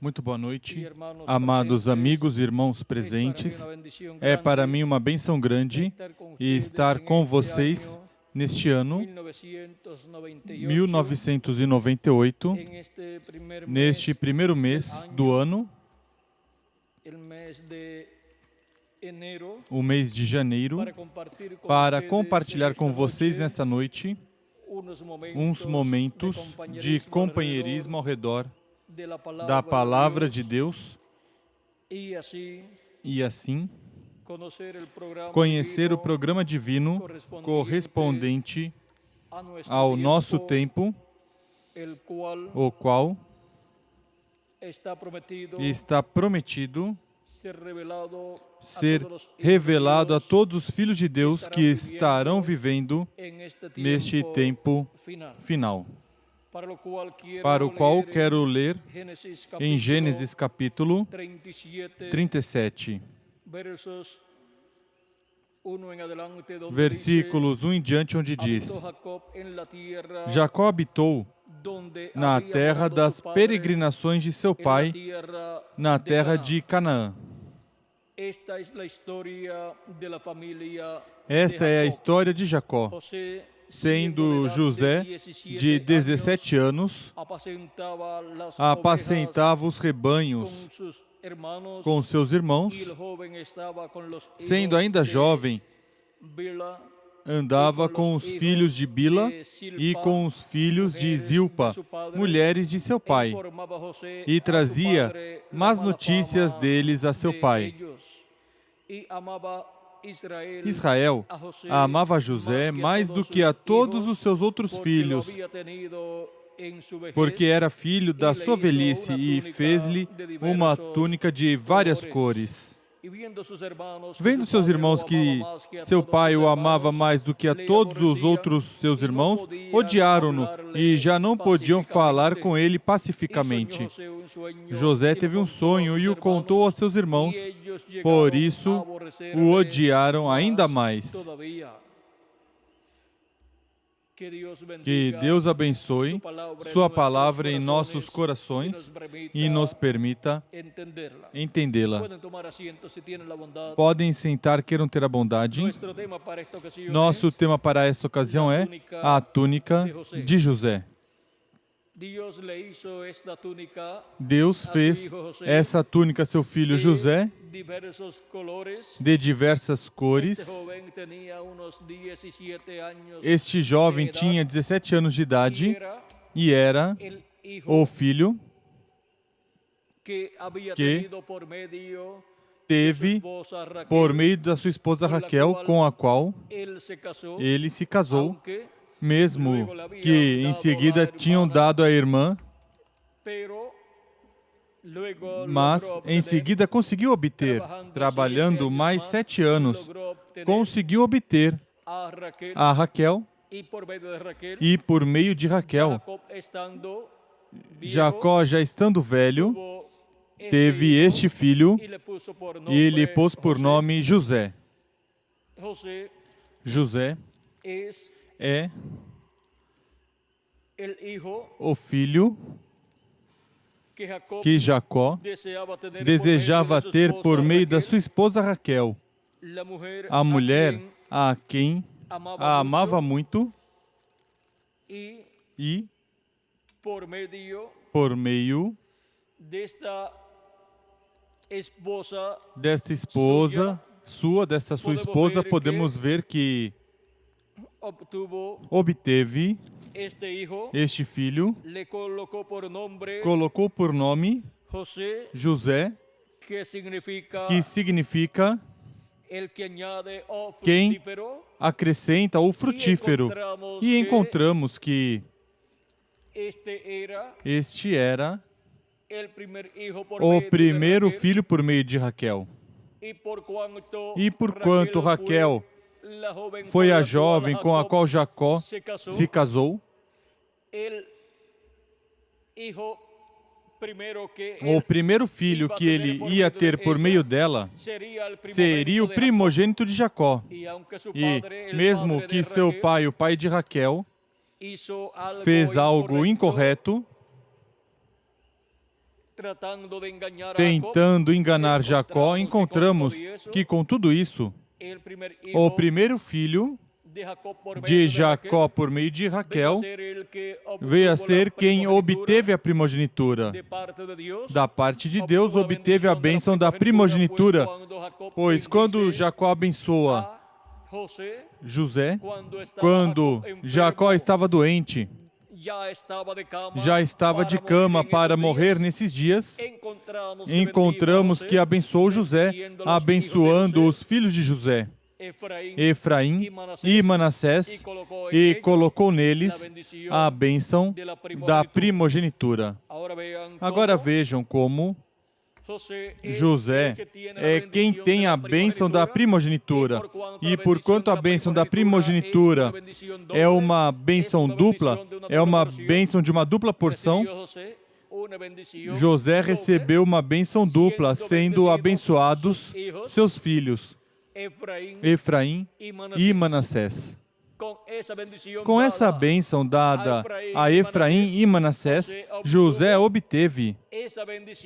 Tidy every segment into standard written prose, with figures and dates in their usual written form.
Muito boa noite, amados amigos e irmãos presentes. É para mim uma bênção grande estar com vocês neste ano 1998, neste primeiro mês do ano, o mês de janeiro, para compartilhar com vocês nessa noite uns momentos de companheirismo ao redor da Palavra de Deus e assim conhecer o programa divino correspondente ao nosso tempo, o qual está prometido ser revelado a todos os filhos de Deus que estarão vivendo neste tempo final. Para o qual quero ler em Gênesis capítulo 37, versículos 1 em diante, onde diz: Jacó habitou na terra das peregrinações de seu pai, na terra de Canaã. Esta é a história de Jacó. Sendo José de 17 anos, apacentava os rebanhos com seus irmãos. Sendo ainda jovem, andava com os filhos de Bila e com os filhos de Zilpa, mulheres de seu pai, e trazia más notícias deles a seu pai. Israel amava José mais do que a todos os seus outros filhos, porque era filho da sua velhice, e fez-lhe uma túnica de várias cores. Vendo seus irmãos que seu pai o amava mais do que a todos os outros seus irmãos, odiaram-no e já não podiam falar com ele pacificamente. José teve um sonho e o contou a seus irmãos, por isso o odiaram ainda mais. Que Deus abençoe sua palavra em nossos corações e nos permita entendê-la. Podem sentar, queiram ter a bondade. Nosso tema para esta ocasião é a túnica de José. Deus fez essa túnica a seu filho José, de diversas cores. Este jovem tinha 17 anos de idade e era o filho que teve por meio da sua esposa Raquel, com a qual ele se casou, mesmo que em seguida tinham dado a irmã, mas em seguida conseguiu obter, trabalhando mais 7 anos, conseguiu obter a Raquel, e por meio de Raquel, Jacó, já estando velho, teve este filho e lhe pôs por nome José. José é o filho que Jacó desejava ter por meio da sua esposa Raquel, a mulher a quem a amava muito, e por meio desta sua esposa, podemos ver que obteve este filho, colocou por nome José, que significa quem acrescenta ou frutífero. E encontramos que este era o primeiro filho por meio de Raquel. E porquanto Raquel foi a jovem com a qual Jacó se casou, o primeiro filho que ele ia ter por meio dela seria o primogênito de Jacó. E mesmo que seu pai, o pai de Raquel, fez algo incorreto, tentando enganar Jacó, encontramos que, com tudo isso, o primeiro filho de Jacó, por meio de Raquel, veio a ser quem obteve a primogenitura. Da parte de Deus, obteve a bênção da primogenitura, pois quando Jacó abençoa José, quando Jacó estava doente, já estava de cama para morrer nesses dias, encontramos que abençoou José, abençoando os filhos de José, Efraim e Manassés, e colocou neles a bênção da primogenitura. Agora vejam como José é quem tem a bênção da primogenitura. E porquanto a bênção da primogenitura é uma bênção dupla, é uma bênção de uma dupla porção, José recebeu uma bênção dupla, sendo abençoados seus filhos, Efraim e Manassés. Com essa bênção dada a Efraim e Manassés, José obteve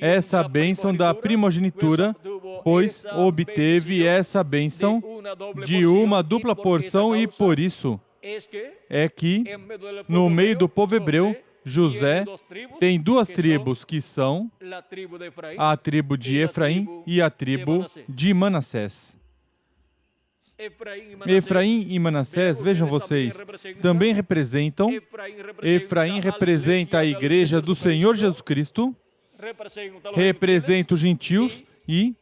essa bênção da primogenitura, pois obteve essa bênção de uma dupla porção, e por isso é que, no meio do povo hebreu, José tem duas tribos, que são a tribo de Efraim e a tribo de Manassés. Efraim e Manassés, vejam vocês, também representam, Efraim representa a igreja do Senhor Jesus Cristo, representa os gentios, e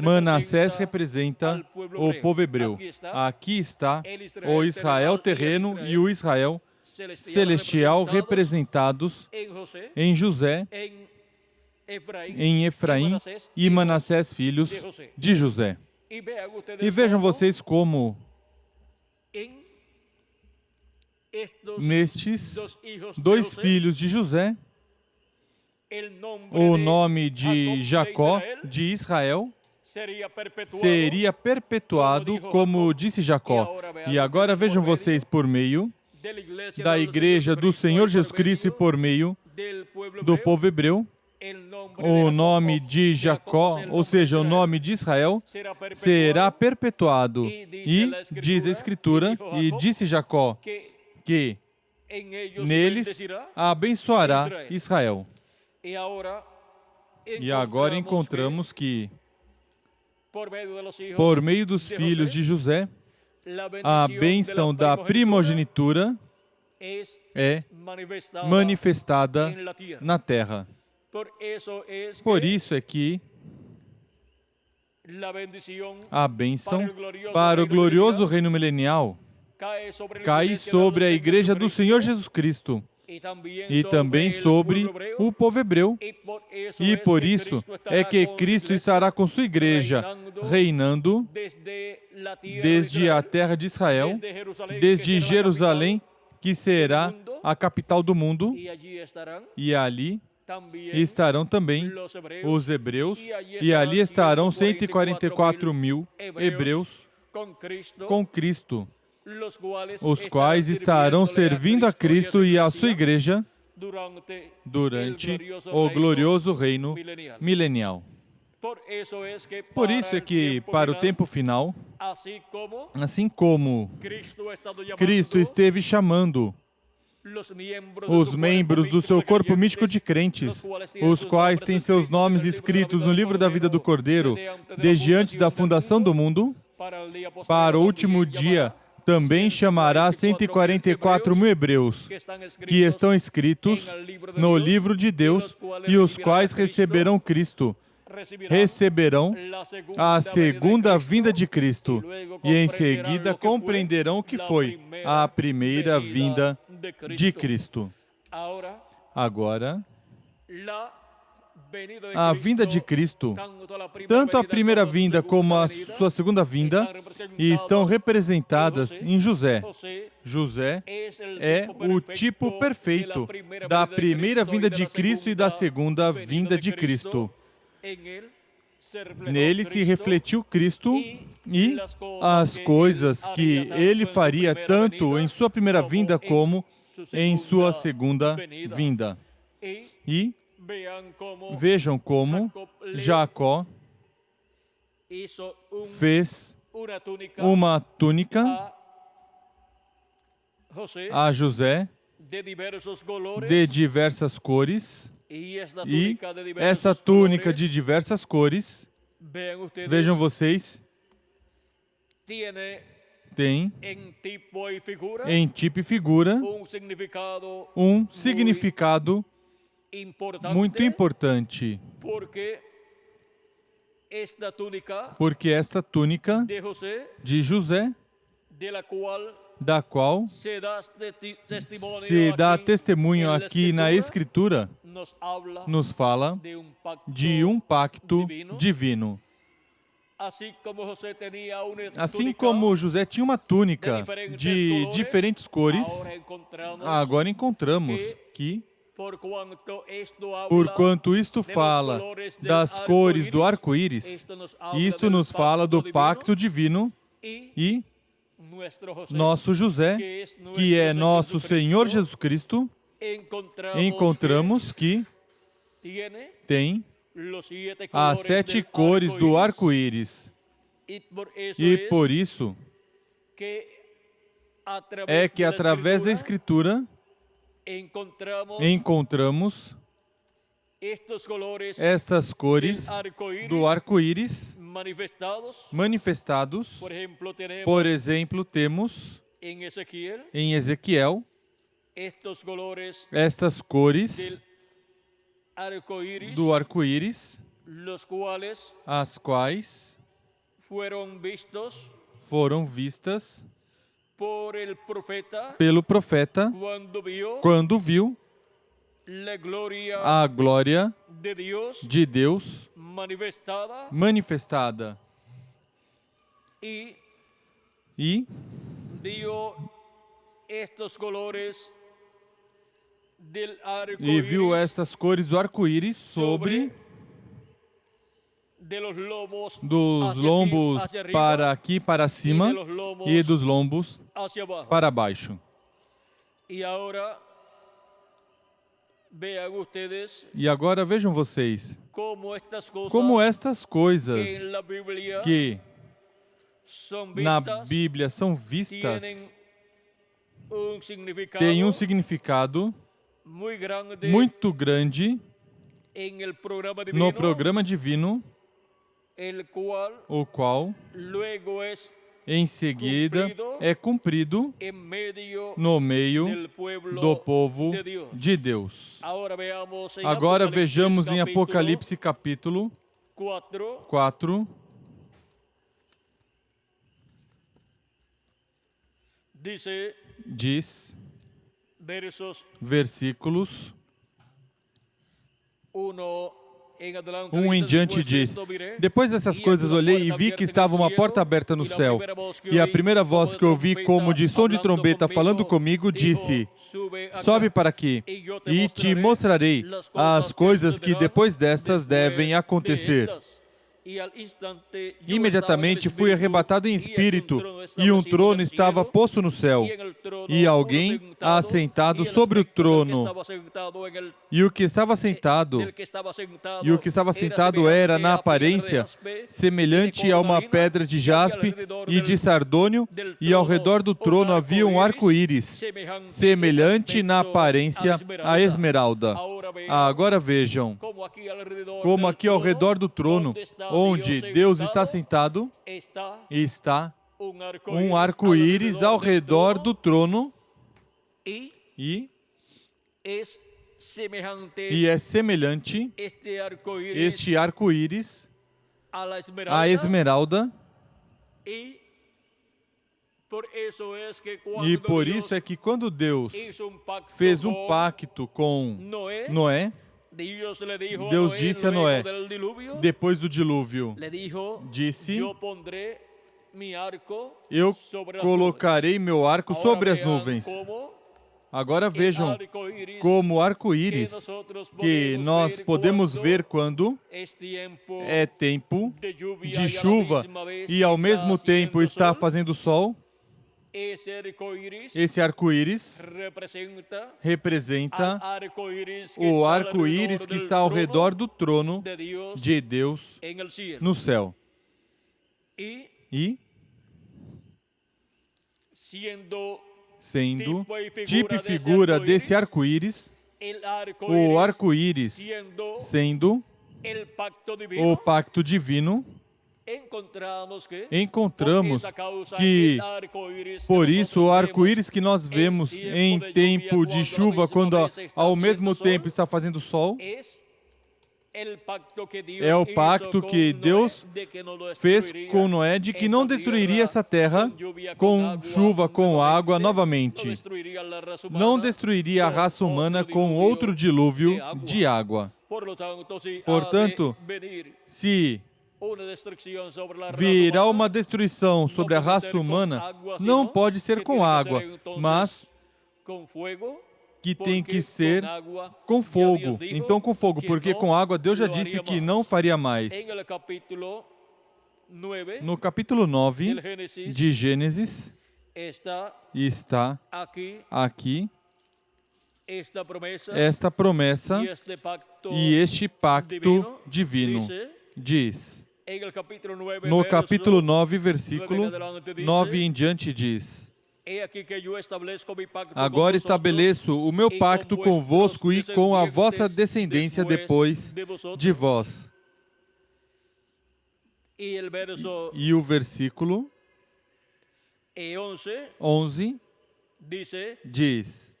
Manassés representa o povo hebreu. Aqui está o Israel terreno e o Israel celestial, representados em José, em Efraim e Manassés, filhos de José. E vejam vocês como nestes dois filhos de José, o nome de Jacó, de Israel, seria perpetuado, como disse Jacó. E agora vejam vocês, por meio da igreja do Senhor Jesus Cristo e por meio do povo hebreu, o nome de Jacó, ou seja, o nome de Israel, será perpetuado. E diz a Escritura, e disse Jacó, que neles abençoará Israel. E agora encontramos que, por meio dos filhos de José, a bênção da primogenitura é manifestada na terra. Por isso é que a bênção para o glorioso reino milenial cai sobre a igreja do Senhor Jesus Cristo e também sobre o povo hebreu. E por isso é que Cristo estará com sua igreja, reinando desde a terra de Israel, desde Jerusalém, que será a capital do mundo, e ali estarão também os hebreus, e ali estarão 144 mil hebreus com Cristo, os quais estarão servindo a Cristo e a sua igreja durante o glorioso reino milenial. Por isso é que, para o tempo final, assim como Cristo esteve chamando os membros do seu corpo místico de crentes, os quais têm seus nomes escritos no livro da vida do Cordeiro, desde antes da fundação do mundo, para o último dia também chamará 144 mil hebreus, que estão escritos no livro de Deus, e os quais receberão Cristo, receberão a segunda vinda de Cristo, e em seguida compreenderão o que foi a primeira vinda de Cristo. Agora, a vinda de Cristo, tanto a primeira vinda como a sua segunda vinda, estão representadas em José. José é o tipo perfeito da primeira vinda de Cristo e da segunda vinda de Cristo. Nele se refletiu Cristo e as coisas que ele faria tanto em sua primeira vinda como em sua segunda vinda. E vejam como Jacó fez uma túnica a José de diversas cores, e essa túnica de diversas cores, vejam vocês, tem em tipo e figura um significado muito importante, porque esta túnica de José, da qual se dá testemunho aqui na Escritura, nos fala de um pacto divino. Assim como José tinha uma túnica de diferentes cores, agora encontramos que, porquanto isto fala das cores do arco-íris, isto nos fala do pacto divino, e nosso José, que é nosso Senhor Jesus Cristo, encontramos que tem as 7 cores do arco-íris. E por isso é que através da Escritura encontramos estas cores do arco-íris manifestados. Por exemplo, temos em Ezequiel estas cores do arco-íris, as quais foram vistas pelo profeta quando viu a glória de Deus manifestada. E viu estas cores do arco-íris sobre dos lombos para aqui, para cima, e dos lombos para baixo. E agora vejam vocês como estas coisas que na Bíblia são vistas têm um significado muito grande no programa divino, o qual em seguida é cumprido no meio do povo de Deus. Agora vejamos em Apocalipse capítulo 4. Diz, versículos 1 em diante diz: depois dessas coisas olhei e vi que estava uma porta aberta no céu. E a primeira voz que ouvi, como de som de trombeta falando comigo, disse: sobe para aqui, e te mostrarei as coisas que depois destas devem acontecer. Imediatamente fui arrebatado em espírito, e um trono estava posto no céu, e alguém assentado sobre o trono. E o que estava sentado era, na aparência, semelhante a uma pedra de jaspe e de sardônio, e ao redor do trono havia um arco-íris, semelhante na aparência a esmeralda. Agora vejam como aqui ao redor do trono, onde Deus está sentado, está um arco-íris ao redor do trono, e é semelhante este arco-íris à esmeralda. E por isso é que quando Deus fez um pacto com Noé, Deus disse a Noé, depois do dilúvio, disse: eu colocarei meu arco sobre as nuvens. Agora vejam como o arco-íris que nós podemos ver quando é tempo de chuva e ao mesmo tempo está fazendo sol. Esse arco-íris representa o arco-íris que está ao redor do trono de Deus no céu. E, sendo tipo e figura desse arco-íris, o arco-íris sendo o pacto divino, encontramos que, por isso, o arco-íris que nós vemos em tempo de chuva, quando ao mesmo tempo está fazendo sol, é o pacto que Deus fez com Noé de que não destruiria essa terra com chuva, com água novamente. Não destruiria a raça humana com outro dilúvio de água. Portanto, se virá uma destruição sobre a raça humana, não pode ser com água, mas que tem que ser com fogo. Então, com fogo, porque com água Deus já disse que não faria mais. No capítulo 9 de Gênesis, está aqui esta promessa e este pacto divino. Diz, no capítulo 9, versículo 9 em diante, diz: agora estabeleço o meu pacto convosco e com a vossa descendência depois de vós. E o versículo 11 diz: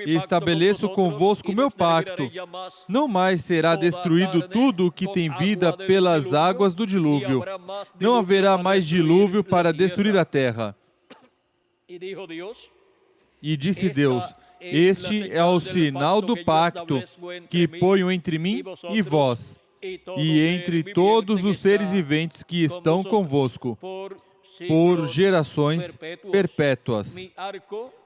estabeleço convosco o meu pacto, não mais será destruído tudo o que tem vida pelas águas do dilúvio, não haverá mais dilúvio para destruir a terra. E disse Deus: este é o sinal do pacto que ponho entre mim e vós, e entre todos os seres viventes que estão convosco, por gerações perpétuas.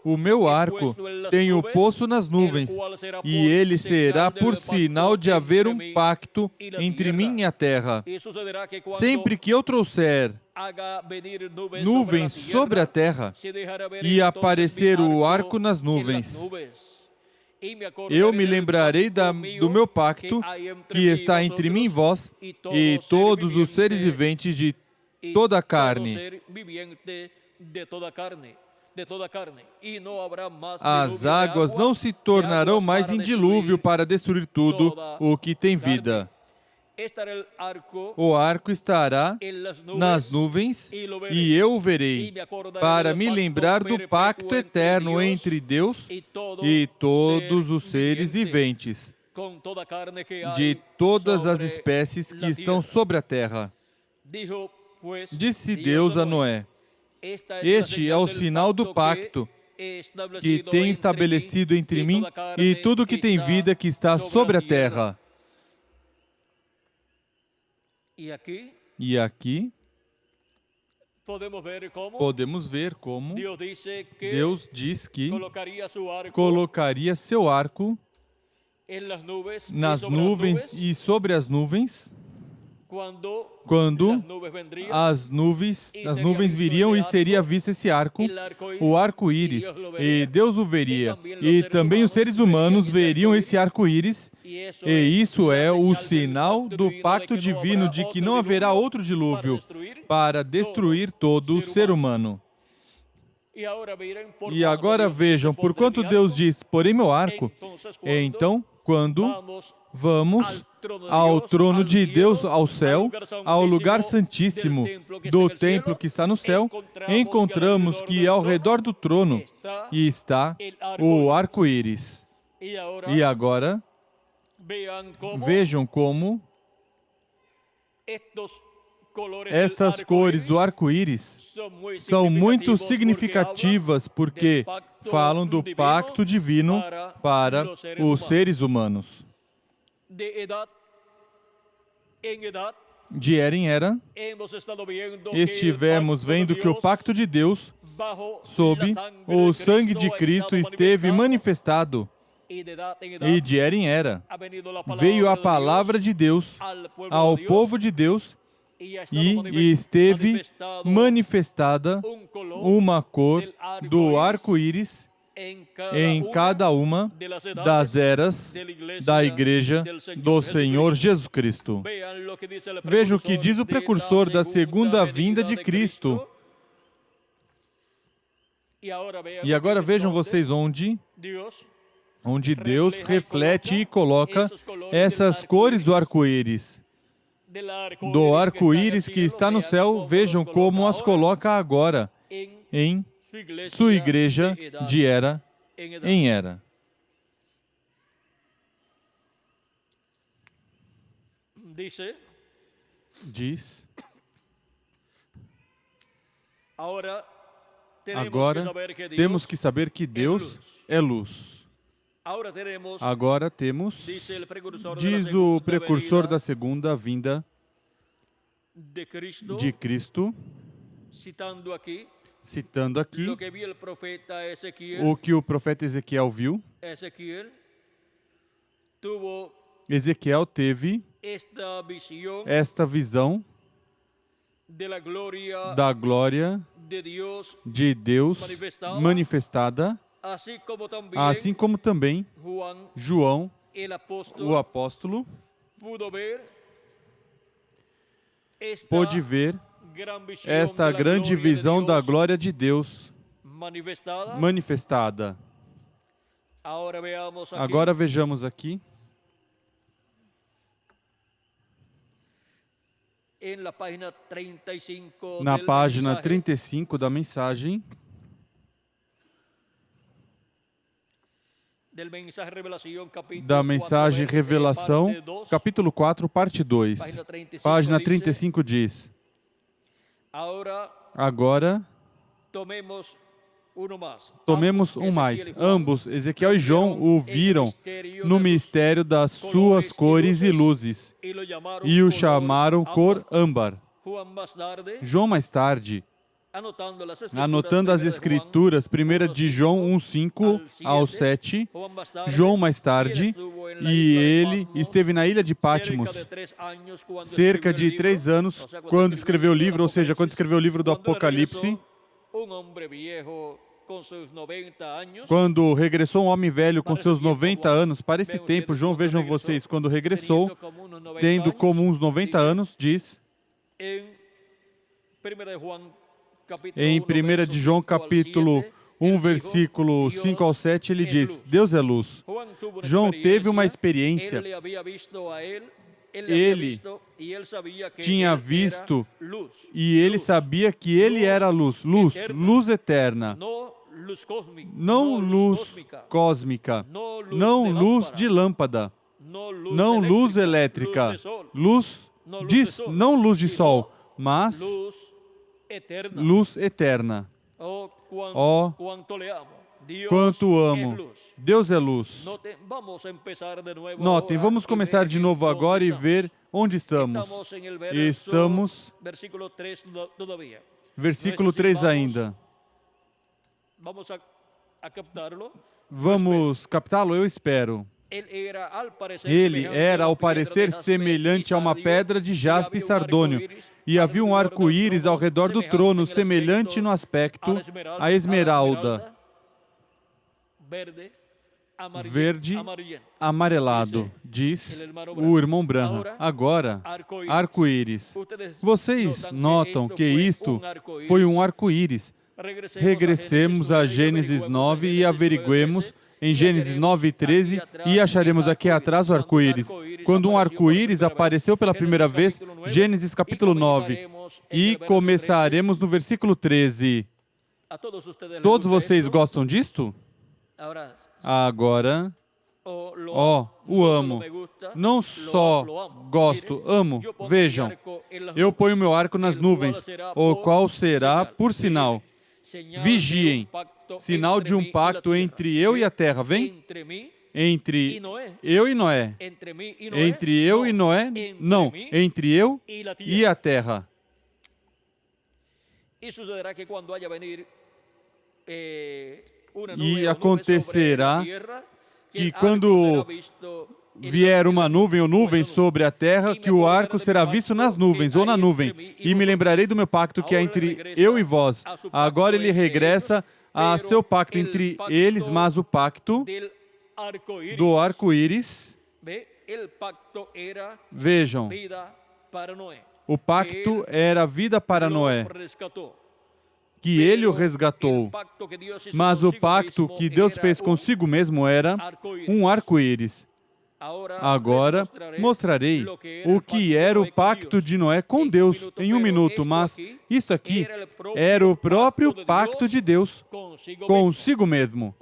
O meu arco tenho posto nas nuvens, e ele será por sinal de haver um pacto entre mim e a terra. Sempre que eu trouxer nuvens sobre a terra e aparecer o arco nas nuvens, eu me lembrarei do meu pacto que está entre mim e vós e todos os seres viventes de toda a carne. As águas não se tornarão mais em dilúvio para destruir tudo o que tem vida. O arco estará nas nuvens e eu o verei, para me lembrar do pacto eterno entre Deus e todos os seres viventes, de todas as espécies que estão sobre a terra. Disse Deus a Noé: este é o sinal do pacto que tenho estabelecido entre mim e tudo que tem vida que está sobre a terra. E aqui podemos ver como Deus diz que colocaria seu arco nas nuvens e sobre as nuvens, quando as nuvens viriam e seria visto esse arco, o arco-íris, e Deus o veria, e também os seres humanos veriam esse arco-íris, e isso é o sinal do pacto divino de que não haverá outro dilúvio para destruir todo o ser humano. E agora vejam, porquanto Deus diz: porém meu arco, então, quando vamos ao trono de Deus, ao céu, ao lugar santíssimo do templo que está no céu, encontramos que ao redor do trono está o arco-íris. E agora, vejam como estas cores do arco-íris são muito significativas porque falam do pacto divino para os seres humanos. De era em era, estivemos vendo que o pacto de Deus sob o sangue de Cristo esteve manifestado, e de era em era veio a palavra de Deus ao povo de Deus, e esteve manifestada uma cor do arco-íris em cada uma das eras da Igreja do Senhor Jesus Cristo. Veja o que diz o precursor da segunda vinda de Cristo. E agora vejam vocês onde Deus reflete e coloca essas cores do arco-íris. Do arco-íris que está no céu, vejam como as coloca agora em sua igreja de era em era. Diz, agora temos que saber que Deus é luz. Agora temos, diz o precursor da segunda vinda de Cristo, citando aqui o que o profeta Ezequiel viu. Ezequiel teve esta visão da glória de Deus manifestada, assim como também João, o apóstolo, pôde ver esta grande visão da glória de Deus manifestada. Agora vejamos aqui, na página 35 da mensagem, da mensagem Revelação, capítulo 4, parte 2. Página 35 diz, agora tomemos um mais. Ambos, Ezequiel e João, o viram no mistério das suas cores e luzes, e o chamaram cor âmbar. João mais tarde, anotando as escrituras, 1 de João 1:5 ao 7, João mais tarde, e ele esteve na ilha de Patmos cerca de 3 anos quando escreveu o livro, ou seja, quando escreveu o livro do Apocalipse. Quando regressou um homem velho com seus 90 anos, para esse tempo, João, vejam vocês, quando regressou, tendo como uns 90 anos, diz, em 1 de João, capítulo 1, versículo 5 ao 7, ele diz, Deus é luz. João teve uma experiência, ele tinha visto e ele sabia que ele era luz, luz eterna, não luz cósmica, não luz de lâmpada, não luz elétrica, não luz de sol, mas luz eterna. Oh, quanto amo! Deus é luz. Notem, vamos começar de novo agora e ver onde estamos. Estamos, versículo 3 ainda. Vamos captá-lo? Eu espero. Ele era, ao parecer, semelhante a uma pedra de jaspe e sardônio, e havia um arco-íris ao redor do trono, semelhante no aspecto à esmeralda, verde amarelado, diz o irmão Branham. Agora, arco-íris. Vocês notam que isto foi um arco-íris. Regressemos a Gênesis 9 e averiguemos em Gênesis 9:13 e acharemos aqui atrás o arco-íris. Quando um arco-íris apareceu pela primeira vez, Gênesis capítulo 9, e começaremos no versículo 13. Todos vocês gostam disto? Agora, o amo. Não só gosto, amo. Vejam, eu ponho meu arco nas nuvens, o qual será por sinal. Vigiem, sinal de um pacto entre eu e a terra. Vem? Entre eu e Noé. Entre eu e Noé? Não. Entre eu e a terra. E acontecerá que quando vier uma nuvem ou nuvens sobre a terra, que o arco será visto nas nuvens ou na nuvem. E me lembrarei do meu pacto que é entre eu e vós. Agora ele regressa a seu pacto entre eles, mas o pacto do arco-íris, vejam, o pacto era vida para Noé, que ele o resgatou, mas o pacto que Deus fez consigo mesmo era um arco-íris. Agora mostrarei o que era o pacto de Noé com Deus em um minuto, mas isto aqui era o próprio pacto de Deus consigo mesmo.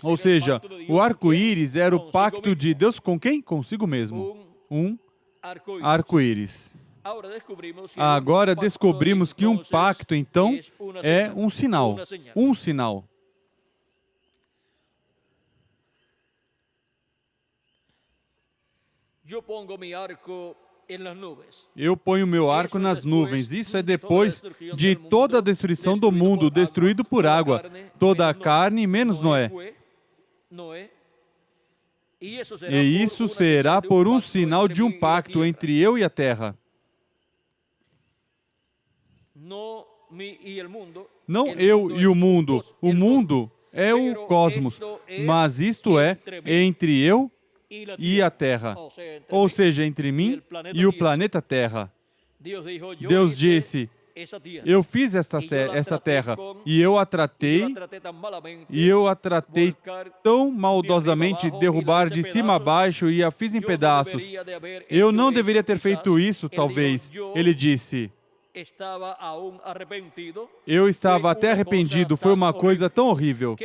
Ou seja, o arco-íris era o pacto de Deus com quem? Consigo mesmo. Um arco-íris. Agora descobrimos que um pacto, então, é um sinal. Um sinal. Eu ponho meu arco nas nuvens. Isso é depois de toda a destruição do mundo, destruído por água, toda a carne, menos Noé. E isso será por um sinal de um pacto entre eu e a terra. Não eu e o mundo. O mundo é o cosmos, mas isto é entre eu e a Terra, ou seja, entre mim e o planeta Terra. Deus disse, eu fiz essa terra e eu a tratei tão maldosamente, derrubar de cima a baixo e a fiz em pedaços. Eu não deveria ter feito isso, talvez. Ele disse, eu estava até arrependido, foi uma coisa tão horrível.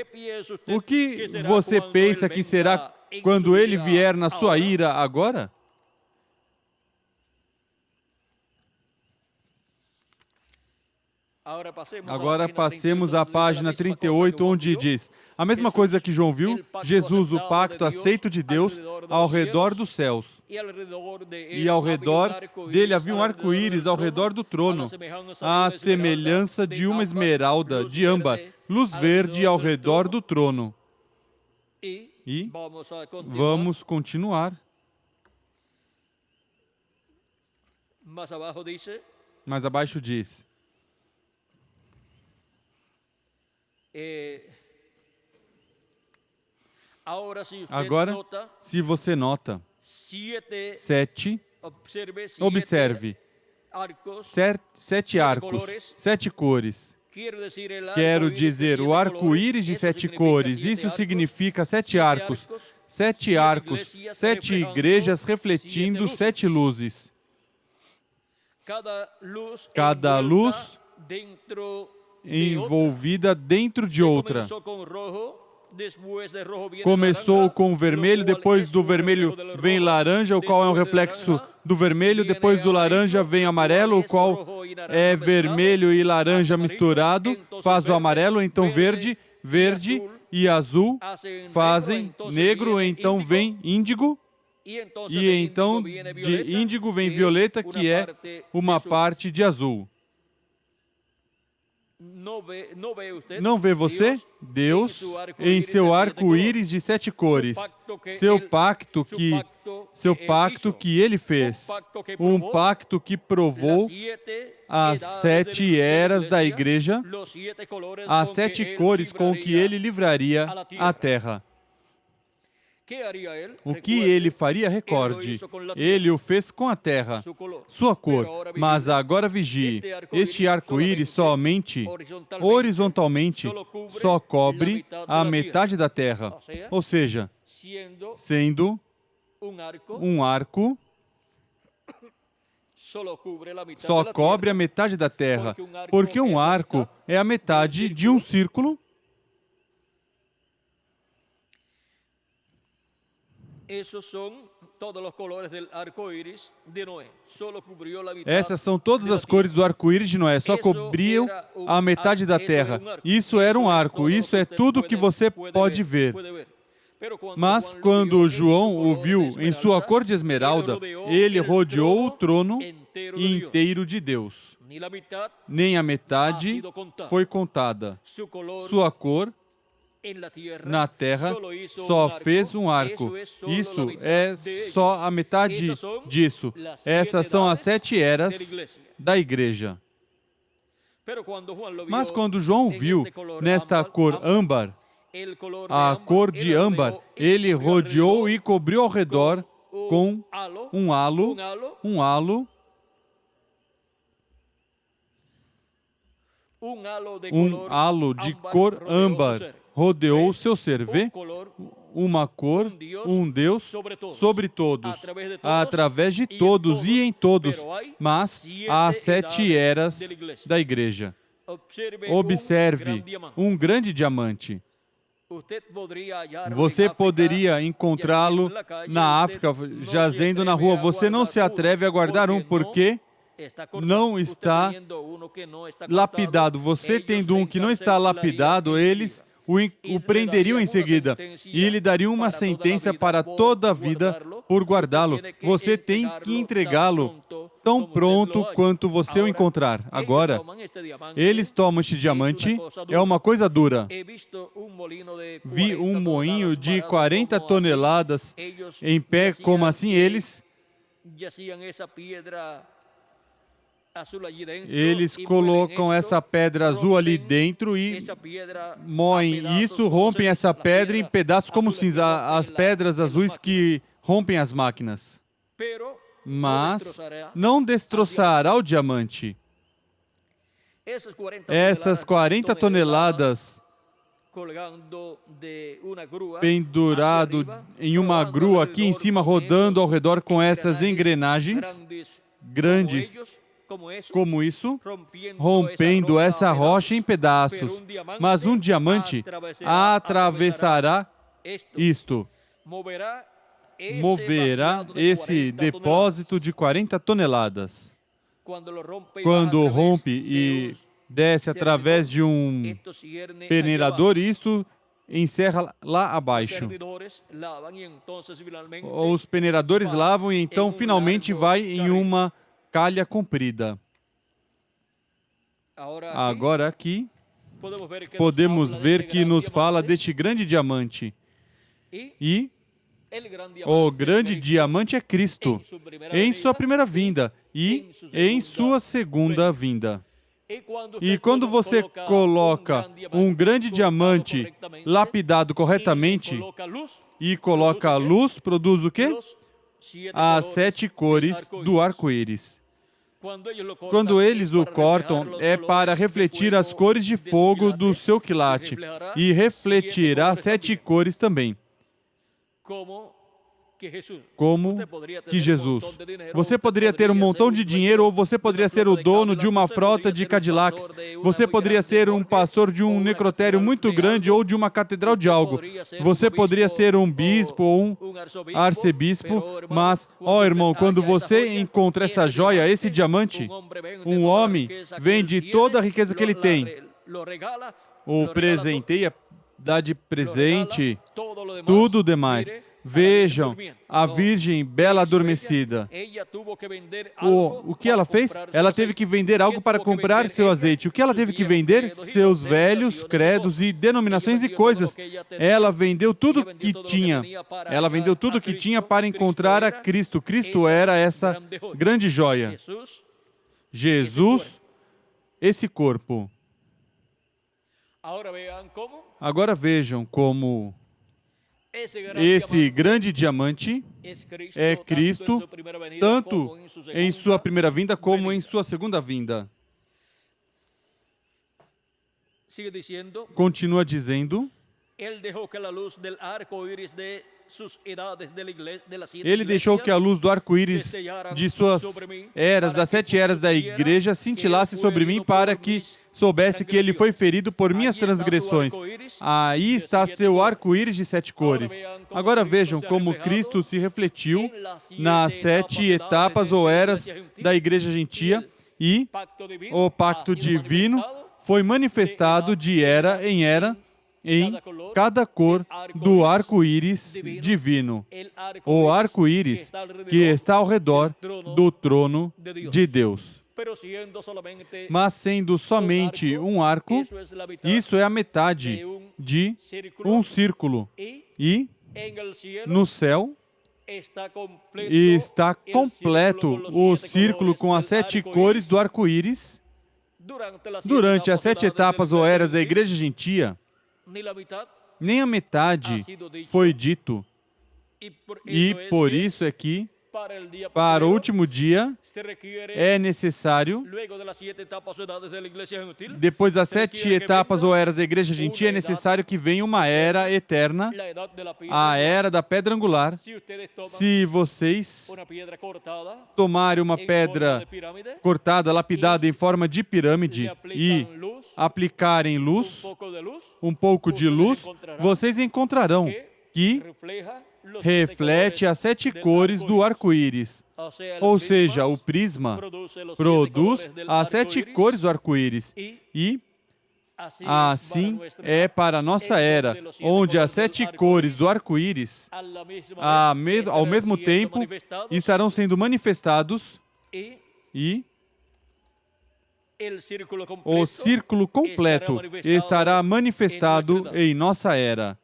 O que você pensa que será quando ele vier na sua ira agora? Agora passemos à página 38, onde diz, a mesma coisa que João viu, Jesus, o pacto aceito de Deus, ao redor dos céus. E ao redor dele havia um arco-íris ao redor do trono, à semelhança de uma esmeralda de âmbar, luz verde ao redor do trono. E vamos continuar. Mais abaixo diz, agora, se você nota, 7, observe, 7 arcos, 7 cores. Quero dizer, o arco-íris de 7 cores, isso significa 7 arcos. 7 arcos, 7 igrejas refletindo 7 luzes. Cada luz envolvida dentro de outra. Começou com o vermelho, depois do vermelho vem laranja, o qual é um reflexo do vermelho, depois do laranja vem amarelo, o qual é vermelho e laranja misturado, faz o amarelo, então verde, verde e azul fazem negro, então vem índigo, e então de índigo vem violeta, que é uma parte de azul. Não vê você? Deus, em seu arco-íris de 7 cores, seu pacto que Ele fez, um pacto que provou as 7 eras da igreja, as 7 cores com que Ele livraria a terra. O que ele faria, recorde, ele o fez com a terra, sua cor, mas agora vigie, este arco-íris somente, horizontalmente, só cobre a metade da terra, ou seja, sendo um arco, só cobre a metade da terra, porque um arco é a metade de um círculo. Essas são todas as cores do arco-íris de Noé, só cobriam a metade da terra. Isso era um arco, isso é tudo que você pode ver. Mas quando João o viu em sua cor de esmeralda, ele rodeou o trono inteiro de Deus. Nem a metade foi contada. Sua cor na terra só fez um arco. Isso é só a metade disso. Essas são as 7 eras da igreja. Mas quando João viu nesta cor âmbar, a cor de âmbar, ele rodeou e cobriu ao redor com um halo de cor âmbar. Rodeou seu ser. Vê? Uma cor, um Deus sobre todos, através de todos e em todos. Mas há 7 eras da igreja. Observe um grande diamante. Você poderia encontrá-lo na África, jazendo na rua. Você não se atreve a guardar um porque não está lapidado. Você tendo um que não está lapidado, eles o prenderiam em seguida e lhe dariam uma sentença para toda a vida por guardá-lo. Você tem que entregá-lo tão pronto quanto você o encontrar. Agora, eles tomam este diamante, é uma coisa dura. Vi um moinho de 40 toneladas em pé, como assim eles colocam essa pedra azul ali dentro e moem isso, rompem essa pedra em pedaços como cinza, as pedras azuis que rompem as máquinas. Mas não destroçará o diamante. Essas 40 toneladas pendurado em uma grua aqui em cima, rodando ao redor com essas engrenagens grandes, como isso, rompendo essa rocha em pedaços. Mas um diamante atravessará isto, moverá esse depósito de 40 toneladas. Quando rompe e desce através de um peneirador, isto encerra lá abaixo. Os peneiradores lavam e então finalmente vai em uma calha comprida. Agora aqui podemos ver que nos fala deste grande diamante. E o grande diamante é Cristo, em sua primeira vinda e em sua segunda vinda. E quando você coloca um grande diamante lapidado corretamente e coloca a luz, produz o quê? As 7 cores do arco-íris. Quando eles o cortam, é para refletir as cores de fogo do seu quilate e refletirá 7 cores também. Como que Jesus. Você poderia ter um montão de dinheiro ou você poderia ser o dono de uma frota de Cadillacs. Você poderia ser um pastor de um necrotério muito grande ou de uma catedral de algo. Você poderia ser um bispo ou um arcebispo, mas, irmão, quando você encontra essa joia, esse diamante, um homem vende toda a riqueza que ele tem, o presenteia, dá de presente tudo o demais. Vejam, a Virgem bela adormecida. O que ela fez? Ela teve que vender algo para comprar seu azeite. O que ela teve que vender? Seus velhos credos e denominações e coisas. Ela vendeu tudo que tinha. Ela vendeu tudo que tinha para encontrar a Cristo. Cristo era essa grande joia. Jesus, esse corpo. Agora vejam como esse grande diamante é Cristo, tanto em sua primeira vinda como em sua segunda vinda. Continua dizendo, ele deixou que a luz do arco-íris de suas eras, das 7 eras da igreja, cintilasse sobre mim para que soubesse que ele foi ferido por minhas transgressões. Aí está seu arco-íris de 7 cores. Agora vejam como Cristo se refletiu nas 7 etapas ou eras da igreja gentia e o pacto divino foi manifestado de era em era em cada cor do arco-íris divino. O arco-íris que está ao redor do trono de Deus. Mas sendo somente um arco, isso é a metade de um círculo. E no céu está completo o círculo com as 7 cores do arco-íris. Durante as 7 etapas ou eras da igreja gentia, nem a metade foi dito. E por isso é que, para o último dia, é necessário, depois das 7 etapas ou eras da igreja gentia, é necessário que venha uma era eterna, a era da pedra angular. Se vocês tomarem uma pedra cortada, lapidada em forma de pirâmide e aplicarem luz, um pouco de luz, vocês encontrarão que reflete as 7 cores do arco-íris. Ou seja, o prisma produz as 7 cores do arco-íris. E assim é para a nossa era, onde as 7 cores do arco-íris, ao mesmo tempo, estarão sendo manifestados e o círculo completo estará manifestado em nossa era.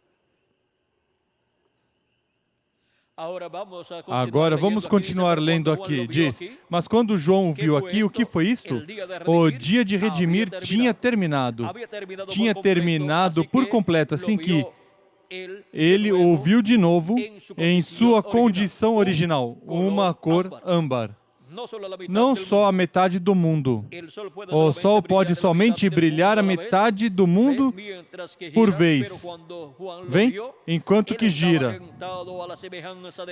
Agora vamos continuar lendo aqui. Diz, mas quando João viu aqui, o que foi isto? O dia de redimir tinha terminado. Tinha terminado por completo, assim que ele o viu de novo em sua condição original, uma cor âmbar. Não só a metade do mundo. O sol pode somente brilhar a metade do mundo por vez. Vem? Enquanto que gira.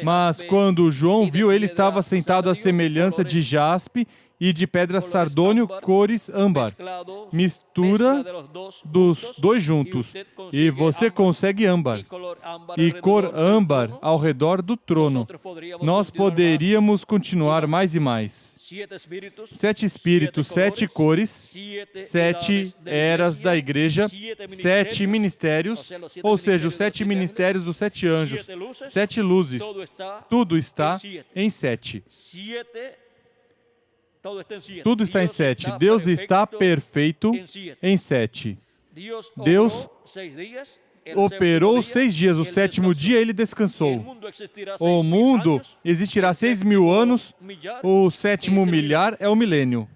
Mas quando João viu, ele estava sentado à semelhança de jaspe e de pedra sardônio, cores âmbar. Mistura dos dois juntos. E você consegue âmbar. E cor âmbar ao redor do trono. Nós poderíamos continuar mais e mais. 7 espíritos, 7 cores, 7 eras da igreja, 7 ministérios, ou seja, os 7 ministérios dos 7 anjos, 7 luzes. Tudo está em 7. Tudo está em 7. Deus está perfeito em 7. Deus operou 6 dias. O 7º dia ele descansou. O mundo existirá 6.000 anos. O 7º milhar é o milênio.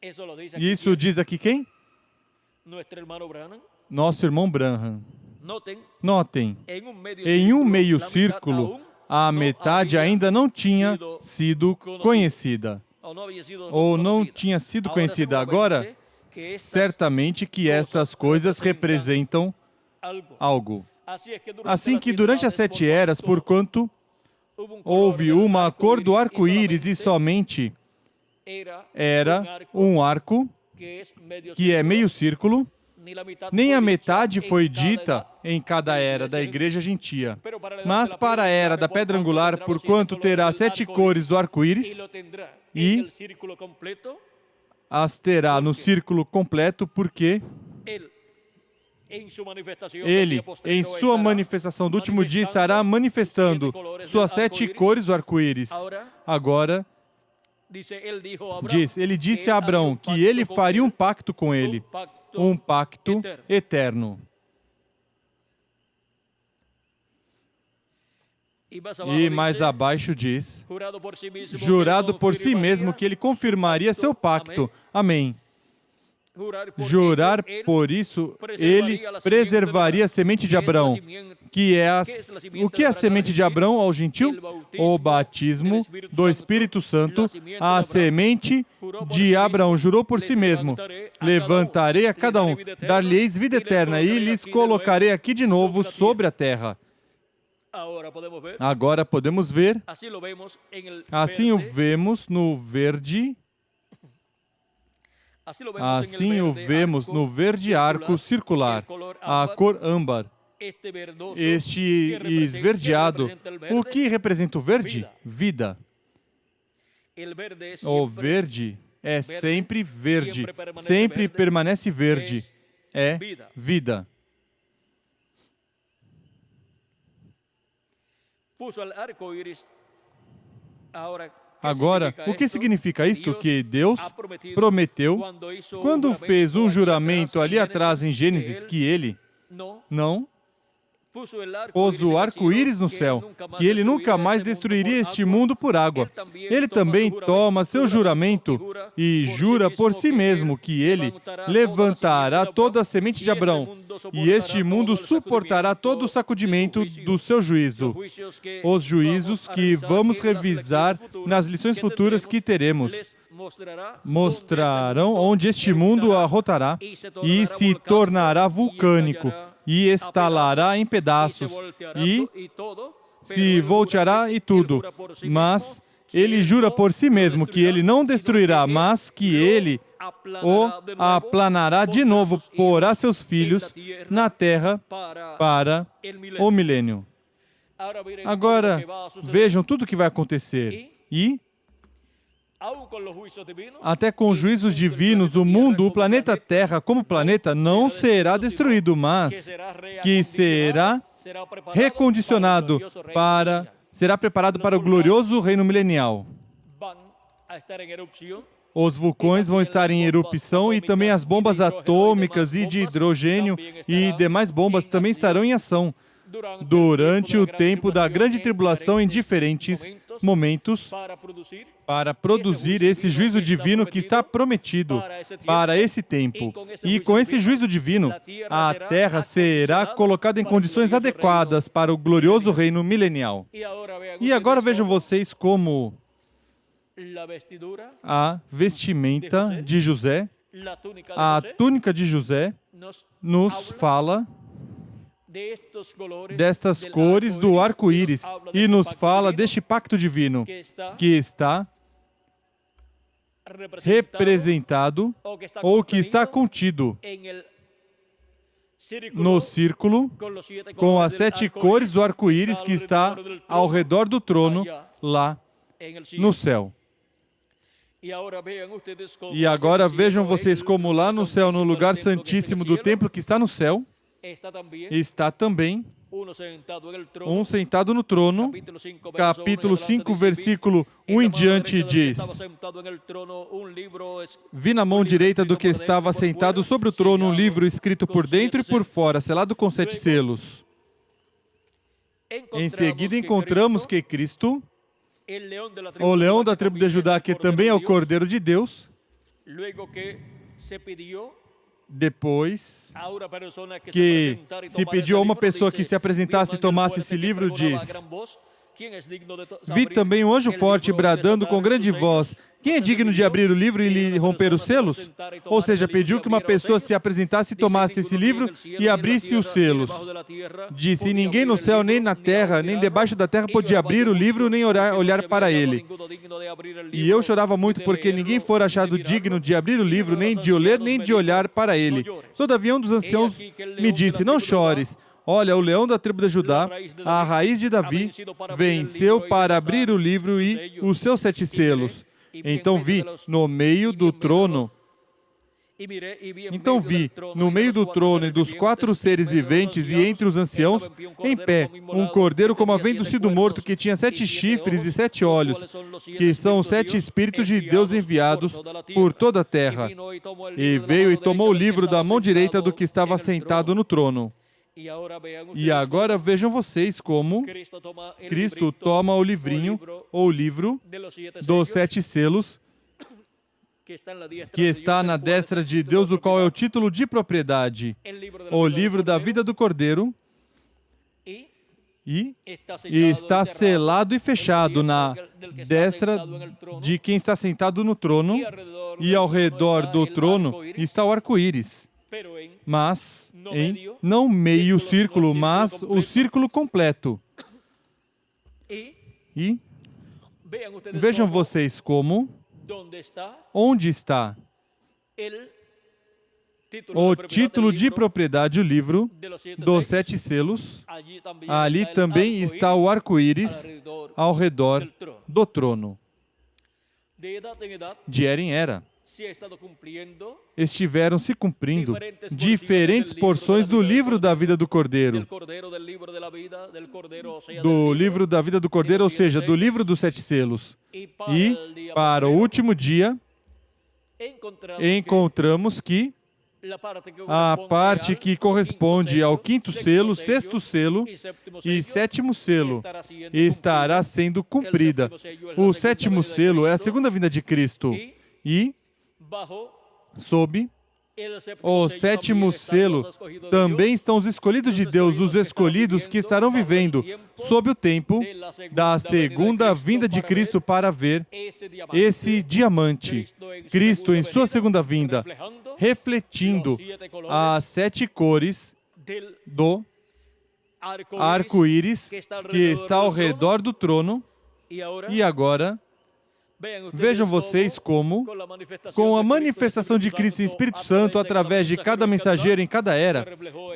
E isso diz aqui quem? Nosso irmão Branham. Notem, em um meio círculo, a metade ainda não tinha sido conhecida. Ou não tinha sido conhecida. Agora, certamente que estas coisas representam algo. Assim que durante as 7 eras, porquanto houve uma cor do arco-íris e somente era um arco, que é meio círculo, nem a metade foi dita em cada era da igreja gentia. Mas para a era da pedra angular, porquanto terá 7 cores do arco-íris, e as terá no círculo completo, porque ele, em sua manifestação do último dia, estará manifestando suas 7 cores do arco-íris. Agora, ele disse a Abraão que ele faria um pacto com ele, um pacto eterno. E mais abaixo diz, jurado por si mesmo que ele confirmaria seu pacto. Amém. Jurar por isso, ele preservaria a semente de Abraão. O que é a semente de Abraão ao gentil? O batismo do Espírito Santo, a semente de Abraão. Jurou por si mesmo, levantarei a cada um, dar-lhes vida eterna e lhes colocarei aqui de novo sobre a terra. Agora podemos ver, assim o vemos no verde, assim o vemos no verde arco circular, a cor âmbar. Este esverdeado, o que representa o verde? Vida. O verde é sempre verde, sempre permanece verde, é vida. Agora, o que significa isto? Que Deus prometeu, quando fez um juramento ali atrás em Gênesis, que Ele não pôs o arco-íris no céu, que Ele nunca mais destruiria este mundo por água. Ele também toma seu juramento e jura por si mesmo que Ele levantará toda a semente de Abraão, e este mundo suportará todo o sacudimento do seu juízo. Os juízos que vamos revisar nas lições futuras que teremos mostrarão onde este mundo arrotará e se tornará vulcânico, e estalará em pedaços, e se volteará e tudo. Mas ele jura por si mesmo que ele não destruirá, mas que ele o aplanará de novo, porá seus filhos na terra para o milênio. Agora, vejam tudo o que vai acontecer. E até com os juízos divinos, o mundo, o planeta Terra, como planeta, não será destruído, mas que será recondicionado será preparado para o glorioso reino milenial. Os vulcões vão estar em erupção e também as bombas atômicas e de hidrogênio e demais bombas também estarão em ação durante o tempo da grande tribulação em diferentes momentos para produzir esse juízo divino que está prometido para esse tempo. E com esse juízo divino, a Terra será colocada em condições adequadas para o glorioso reino milenial. E agora vejam vocês como a vestimenta de José, a túnica de José, nos fala destas cores do arco-íris e nos fala deste pacto divino que está representado ou que está contido no círculo com as 7 cores do arco-íris que está ao redor do trono lá no céu. E agora vejam vocês como lá no céu, no lugar santíssimo do templo que está no céu, está também um sentado no trono. Capítulo 5, versículo 1 em diante diz: Vi na mão direita do que estava sentado sobre o trono um livro escrito por dentro e por fora, selado com 7 selos. Em seguida encontramos que Cristo, o leão da tribo de Judá, que também é o Cordeiro de Deus, depois que se pediu a uma pessoa que se apresentasse e tomasse esse livro, diz: Vi também um anjo forte bradando com grande voz: Quem é digno de abrir o livro e lhe romper os selos? Ou seja, pediu que uma pessoa se apresentasse e tomasse esse livro e abrisse os selos. Disse: E ninguém no céu, nem na terra, nem debaixo da terra podia abrir o livro nem olhar para ele. E eu chorava muito porque ninguém fora achado digno de abrir o livro, nem de o ler, nem de olhar para ele. Todavia um dos anciãos me disse: Não chores. Olha, o leão da tribo de Judá, a raiz de Davi, venceu para abrir o livro e os seus 7 selos. Então vi no meio do trono e dos 4 seres viventes e entre os anciãos, em pé, um cordeiro como havendo sido morto, que tinha 7 chifres e 7 olhos, que são os 7 Espíritos de Deus enviados por toda a terra. E veio e tomou o livro da mão direita do que estava sentado no trono. E agora vejam vocês como Cristo toma o livrinho, ou livro, dos 7 selos, que está na destra de Deus, o qual é o título de propriedade, o livro da vida do Cordeiro, e está selado e fechado na destra de quem está sentado no trono, e ao redor do trono está o arco-íris. Mas, não meio círculo, mas o círculo completo. E vejam vocês como, onde está o título de propriedade, o livro dos 7 selos. Ali também está o arco-íris ao redor do trono. De era em era. estiveram se cumprindo diferentes porções do livro da vida do Cordeiro. Do livro da vida do Cordeiro, ou seja, do livro dos 7 selos. E, para o último dia, encontramos que a parte que corresponde ao 5º selo, 6º selo e 7º selo estará sendo cumprida. O 7º selo é a segunda vinda de Cristo. E, sob o 7º selo, também estão os escolhidos de Deus, os escolhidos que estarão vivendo sob o tempo da segunda vinda de Cristo para ver esse diamante. Cristo, em sua segunda vinda, refletindo as 7 cores do arco-íris que está ao redor do trono. E agora, vejam vocês como, com a manifestação de Cristo em Espírito Santo, através de cada mensageiro em cada era,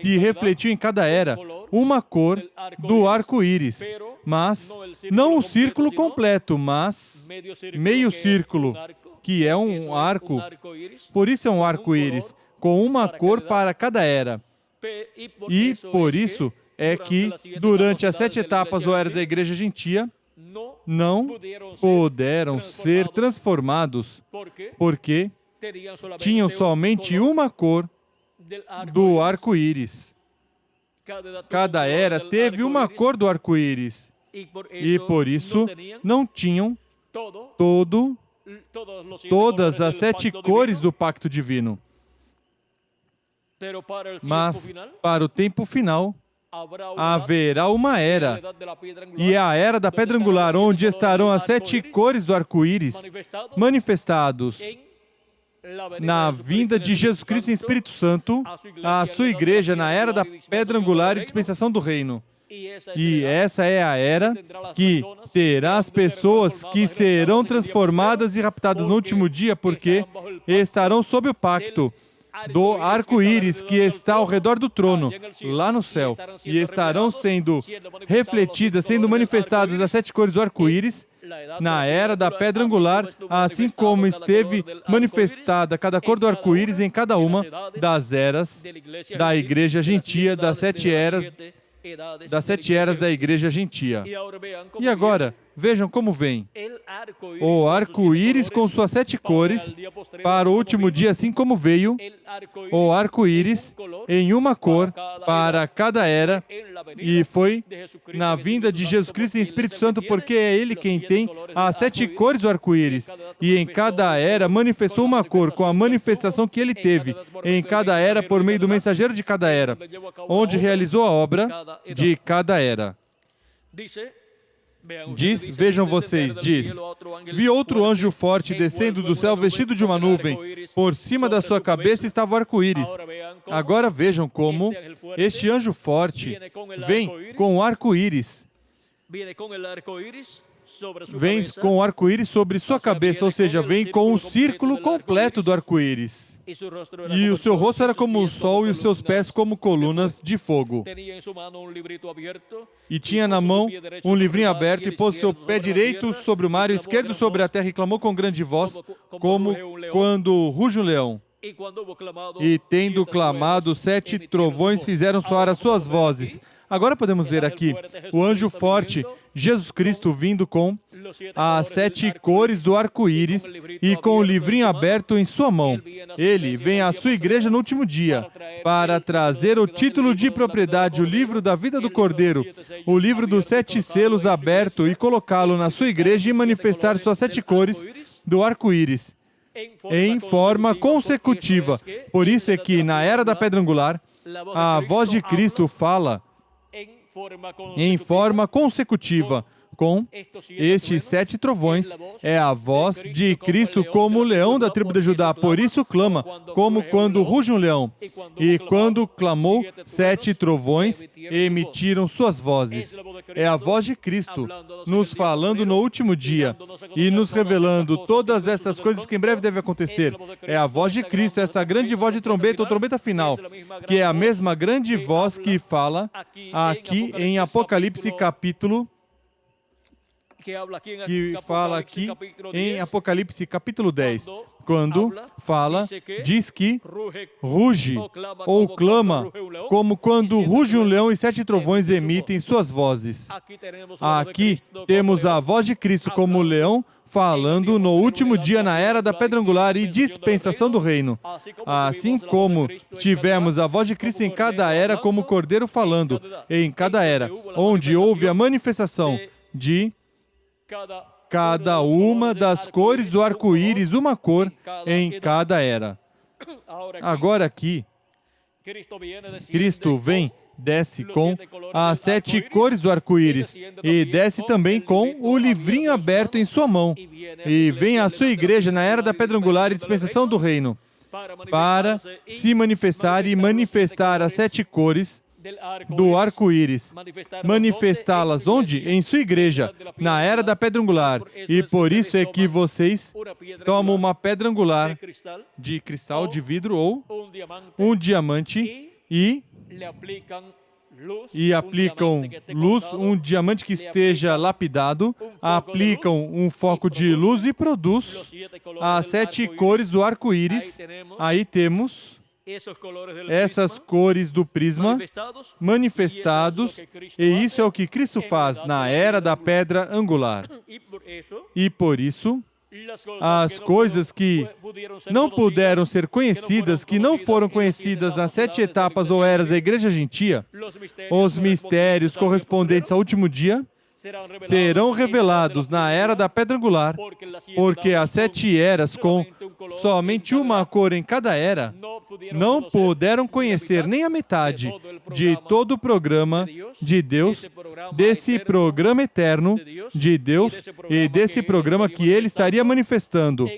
se refletiu em cada era uma cor do arco-íris. Mas, não o círculo completo, mas meio círculo, que é um arco. Por isso é um arco-íris, com uma cor para cada era. E, por isso, é que, durante as 7 etapas ou eras da Igreja Gentia, não puderam ser transformados, porque tinham somente uma cor do arco-íris. Cada era teve uma cor do arco-íris, e por isso não tinham todas as 7 cores do pacto divino. Mas, para o tempo final, haverá uma era, e é a era da pedra angular, onde estarão as 7 cores do arco-íris manifestados na vinda de Jesus Cristo em Espírito Santo, à sua igreja na era da pedra angular e dispensação do reino. E essa é a era que terá as pessoas que serão transformadas e raptadas no último dia, porque estarão sob o pacto do arco-íris que está ao redor do trono, lá no céu, e estarão sendo refletidas, sendo manifestadas as 7 cores do arco-íris na era da pedra angular, assim como esteve manifestada cada cor do arco-íris em cada uma das eras da Igreja Gentia, das 7 eras da Igreja Gentia. E agora, vejam como vem o arco-íris com suas 7 cores para o último dia, assim como veio o arco-íris em uma cor para cada era, e foi na vinda de Jesus Cristo em Espírito Santo, porque é Ele quem tem as 7 cores do arco-íris, e em cada era manifestou uma cor com a manifestação que Ele teve em cada era por meio do mensageiro de cada era, onde realizou a obra de cada era. Vejam vocês, vi outro anjo forte descendo do céu vestido de uma nuvem, por cima da sua cabeça estava o arco-íris. Agora vejam como este anjo forte vem com o arco-íris. Vem com o arco-íris sobre sua cabeça, ou seja, vem com o círculo completo do arco-íris. E o seu rosto era como o sol e os seus pés como colunas de fogo. E tinha na mão um livrinho aberto e pôs seu pé direito sobre o mar e o esquerdo sobre a terra e clamou com grande voz, como quando ruge um leão. E tendo clamado, 7 trovões fizeram soar as suas vozes. Agora podemos ver aqui o anjo forte, Jesus Cristo, vindo com as 7 cores do arco-íris e com o livrinho aberto em sua mão. Ele vem à sua igreja no último dia para trazer o título de propriedade, o livro da vida do Cordeiro, o livro dos 7 selos aberto, e colocá-lo na sua igreja e manifestar suas 7 cores do arco-íris em forma consecutiva. Por isso é que na era da pedra angular, a voz de Cristo fala em forma consecutiva com estes 7 trovões. É a voz de Cristo como o leão da tribo de Judá. Por isso clama, como quando ruge um leão. E quando clamou, 7 trovões emitiram suas vozes. É a voz de Cristo nos falando no último dia e nos revelando todas essas coisas que em breve devem acontecer. É a voz de Cristo, essa grande voz de trombeta, ou trombeta final, que é a mesma grande voz que fala aqui em Apocalipse capítulo que fala aqui em Apocalipse capítulo 10, quando fala, diz que ruge ou clama, como quando ruge um leão e 7 trovões emitem suas vozes. Aqui temos a voz de Cristo como leão, falando no último dia na era da pedra angular e dispensação do reino. Assim como tivemos a voz de Cristo em cada era como cordeiro falando, em cada era, onde houve a manifestação de cada uma das cores do arco-íris, uma cor em cada era. Agora aqui, Cristo vem, desce com as 7 cores do arco-íris e desce também com o livrinho aberto em sua mão e vem à sua igreja na era da pedra angular e dispensação do reino para se manifestar e manifestar as 7 cores do arco-íris, manifestá-las onde? Em sua igreja, na era da pedra angular. E por isso é que vocês tomam uma pedra angular de cristal, de vidro ou um diamante e aplicam luz, um diamante que esteja lapidado, aplicam um foco de luz e produz as 7 cores do arco-íris. Aí temos essas cores do prisma manifestados, e isso é o que Cristo faz na era da pedra angular. E por isso, as coisas que não puderam ser conhecidas, que não foram conhecidas nas 7 etapas ou eras da igreja gentia, os mistérios correspondentes ao último dia, serão revelados na era da pedra angular, porque as 7 eras com somente uma cor em cada era não puderam conhecer nem a metade de todo o programa de Deus, desse programa eterno de Deus e desse programa que Ele estaria manifestando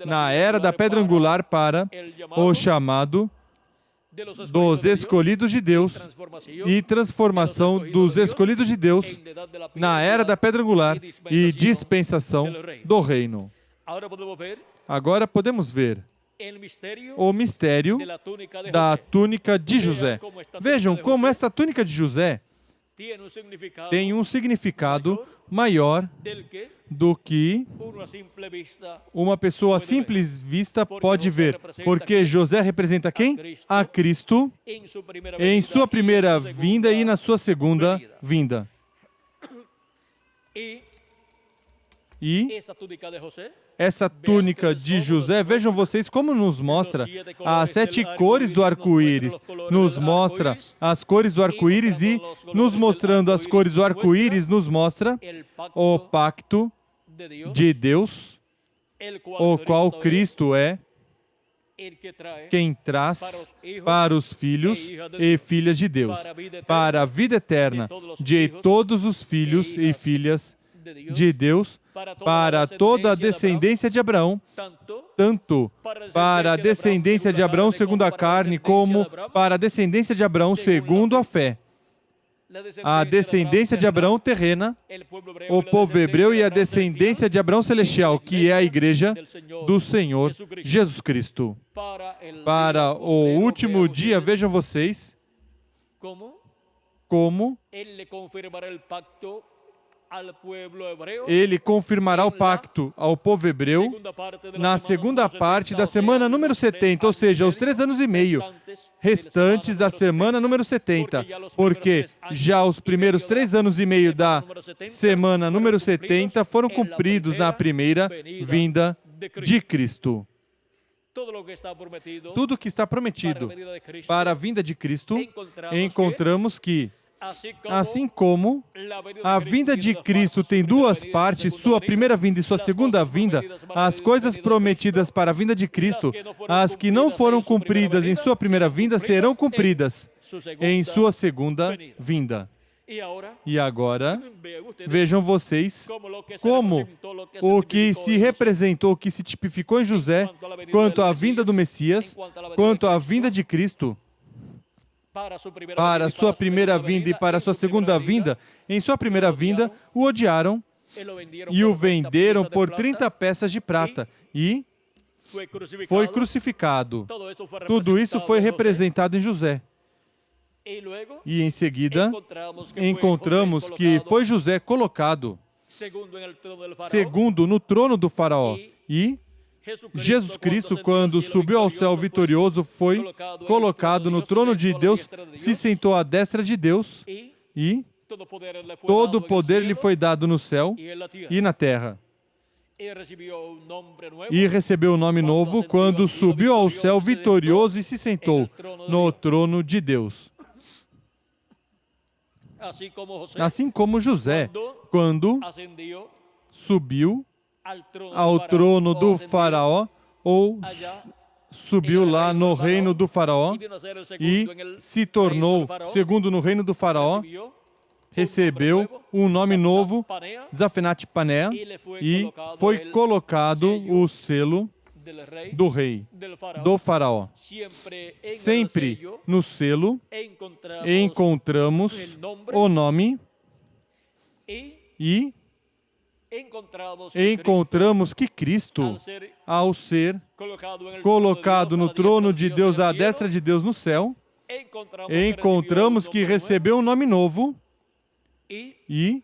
na era da pedra angular para o chamado dos escolhidos de Deus e transformação dos escolhidos de Deus na era da pedra angular e dispensação do reino. Agora podemos ver o mistério da túnica de José. Vejam como essa túnica de José tem um significado maior do que uma pessoa à simples vista pode ver. Porque José representa quem? A Cristo em sua primeira vinda e na sua segunda vinda. E essa túnica de José, vejam vocês como nos mostra as 7 cores do arco-íris. Nos mostra as cores do arco-íris e, nos mostrando as cores do arco-íris, nos mostra o pacto de Deus, o qual Cristo é quem traz para os filhos e filhas de Deus, para a vida eterna de todos os filhos e filhas de Deus, para toda a descendência de Abraão, tanto para a descendência de Abraão segundo a carne, como para a descendência de Abraão segundo a fé. A descendência de Abraão terrena, o povo hebreu, e a descendência de Abraão celestial, que é a igreja do Senhor Jesus Cristo. Para o último dia, vejam vocês como Ele confirmará o pacto ao povo hebreu na segunda parte da semana número 70, ou seja, os 3 anos e meio restantes da semana número 70, porque já os primeiros 3 anos e meio da semana número 70 foram cumpridos na primeira vinda de Cristo. Tudo que está prometido para a vinda de Cristo, encontramos que, assim como a vinda de Cristo tem 2 partes, sua primeira vinda e sua segunda vinda, as coisas prometidas para a vinda de Cristo, as que não foram cumpridas em sua primeira vinda, serão cumpridas em sua segunda vinda. E agora, vejam vocês como o que se representou, o que se tipificou em José, quanto à vinda do Messias, quanto à vinda de Cristo, para a sua primeira vinda e para a sua segunda vinda. Em sua primeira vinda, o odiaram e o venderam por 30 peças de prata e foi crucificado. Tudo isso foi representado em José. E em seguida, encontramos que foi José colocado segundo no trono do faraó. E Jesus Cristo, quando subiu ao céu vitorioso, foi colocado no trono de Deus, se sentou à destra de Deus, e todo o poder lhe foi dado no céu e na terra. E recebeu um nome novo quando subiu ao céu vitorioso e se sentou no trono de Deus. Assim como José, quando subiu ao trono do faraó, ou subiu lá no reino do faraó e se tornou segundo no reino do faraó, recebeu um nome novo, Zafenat Paneah, e foi colocado o selo do rei, do faraó. Sempre no selo encontramos o nome e encontramos que Cristo, ao ser colocado no trono de Deus, à destra de Deus no céu, encontramos que recebeu um nome novo e,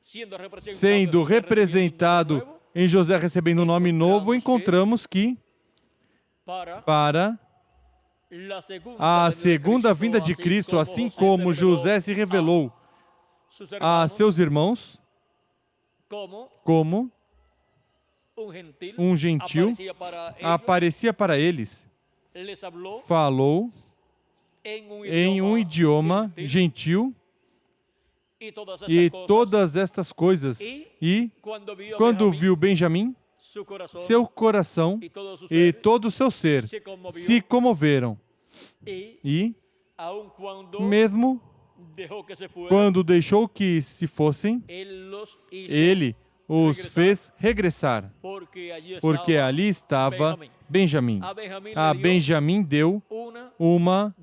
sendo representado em José recebendo um nome novo, encontramos que para a segunda vinda de Cristo, assim como José se revelou a seus irmãos como um gentil, aparecia para eles, falou em um idioma gentil, e todas estas coisas. E quando viu Benjamim, seu coração e todo o seu ser se comoveram. E mesmo quando deixou que se fossem, ele os fez regressar, porque ali estava Benjamim. A Benjamim deu uma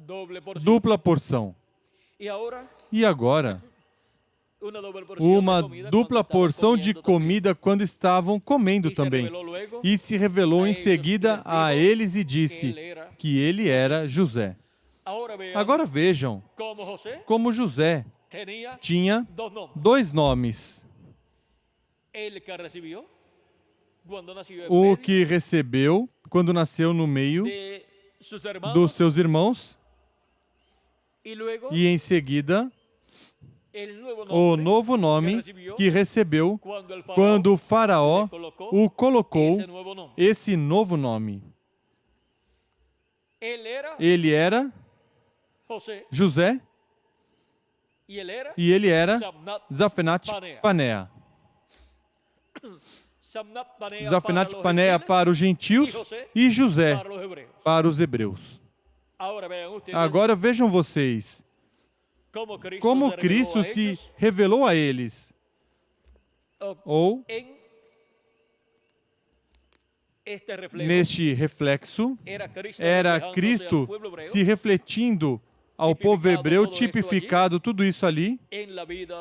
dupla porção. E agora, uma dupla porção de comida quando estavam comendo também. E se revelou em seguida a eles e disse que ele era José. Agora vejam como José tinha dois nomes. O que recebeu quando nasceu no meio dos seus irmãos, e em seguida o novo nome que recebeu quando o faraó o colocou esse novo nome. Ele era José e ele era Zafenat Paneah. Zafenat Paneah para os gentios e José para os hebreus. Agora vejam vocês como Cristo se revelou a eles, ou neste reflexo, era Cristo se refletindo ao povo hebreu, tipificado tudo isso ali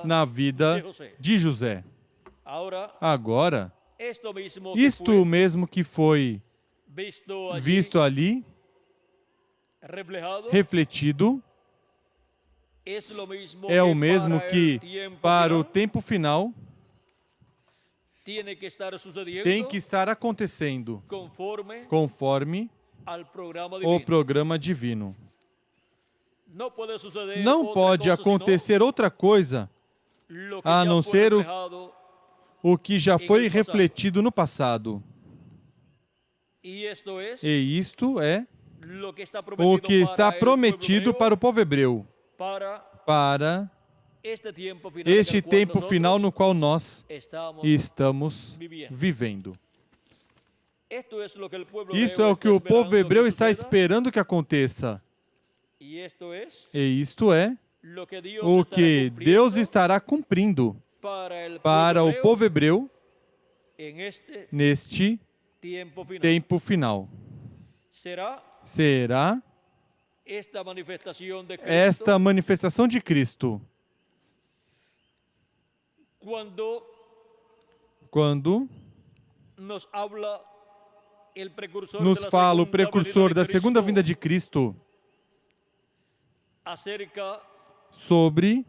na vida de José. Agora, isto mesmo que foi visto ali, refletido, é o mesmo que, para o tempo final, tem que estar acontecendo conforme o programa divino. Não pode acontecer outra coisa a não ser o que já foi refletido no passado. E isto é o que está prometido para o povo hebreu, para este tempo final no qual nós estamos vivendo. Isto é o que o povo hebreu está esperando que aconteça. E isto é o que Deus estará cumprindo para o povo hebreu neste tempo final. Será esta manifestação de Cristo quando nos fala o precursor da segunda vinda de Cristo sobre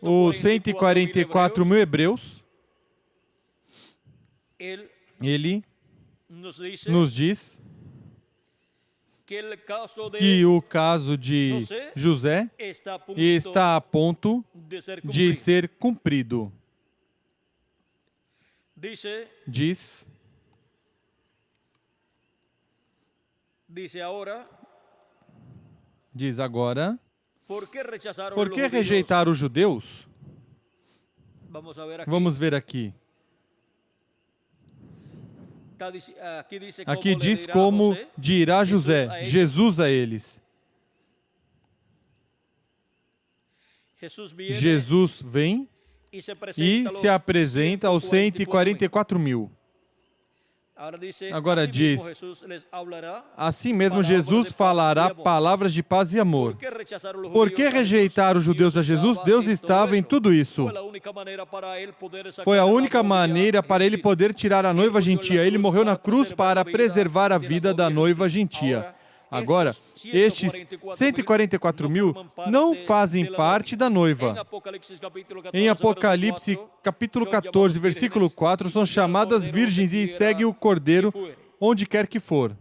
os 144 mil hebreus, ele nos diz que o caso de José está a ponto de ser cumprido. Diz agora, por que rejeitaram os judeus? Vamos ver aqui. Aqui diz como dirá José, Jesus a eles. Jesus vem e se apresenta aos 144 mil. Agora diz, assim mesmo Jesus falará palavras de paz e amor. Por que rejeitar os judeus a Jesus? Deus estava em tudo isso. Foi a única maneira para ele poder tirar a noiva gentia. Ele morreu na cruz para preservar a vida da noiva gentia. Agora, estes 144 mil não fazem parte da noiva. Em Apocalipse, capítulo 14, versículo 4, são chamadas virgens e seguem o Cordeiro onde quer que for.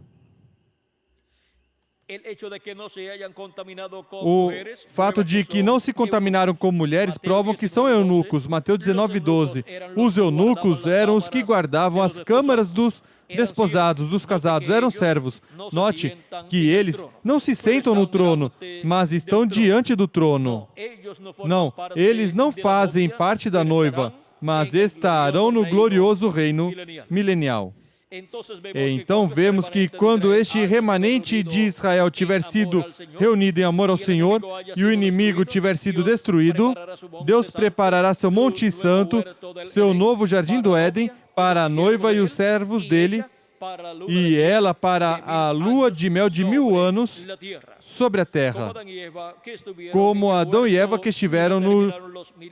O fato de que não se contaminaram com mulheres provam que são eunucos. Mateus 19:12. Os eunucos eram os que guardavam as câmaras dos desposados, dos casados, eram servos. Note que eles não se sentam no trono, mas estão diante do trono. Não, eles não fazem parte da noiva, mas estarão no glorioso reino milenial. Então vemos que quando este remanente de Israel tiver sido reunido em amor ao Senhor e o inimigo tiver sido destruído, Deus preparará seu Monte Santo, seu novo Jardim do Éden, para a noiva e os servos dele, e ela para a lua de mel de 1000 anos sobre a terra, como Adão e Eva que estiveram no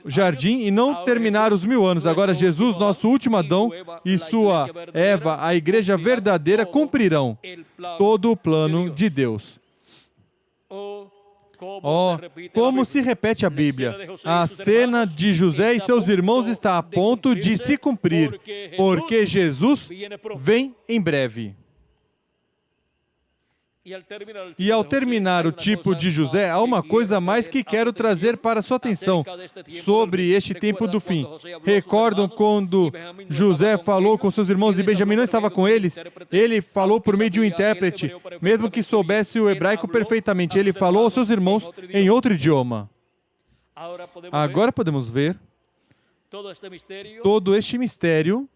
jardim e não terminaram os 1000 anos. Agora Jesus, nosso último Adão, e sua Eva, a igreja verdadeira, cumprirão todo o plano de Deus. Como se repete a Bíblia. A cena de José e seus irmãos está a ponto de se cumprir, porque Jesus vem em breve. E ao terminar o tipo de José, há uma coisa a mais que quero trazer para sua atenção sobre este tempo do fim. Recordam quando José falou com seus irmãos e Benjamim não estava com eles? Ele falou por meio de um intérprete, mesmo que soubesse o hebraico perfeitamente. Ele falou aos seus irmãos em outro idioma. Agora podemos ver todo este mistério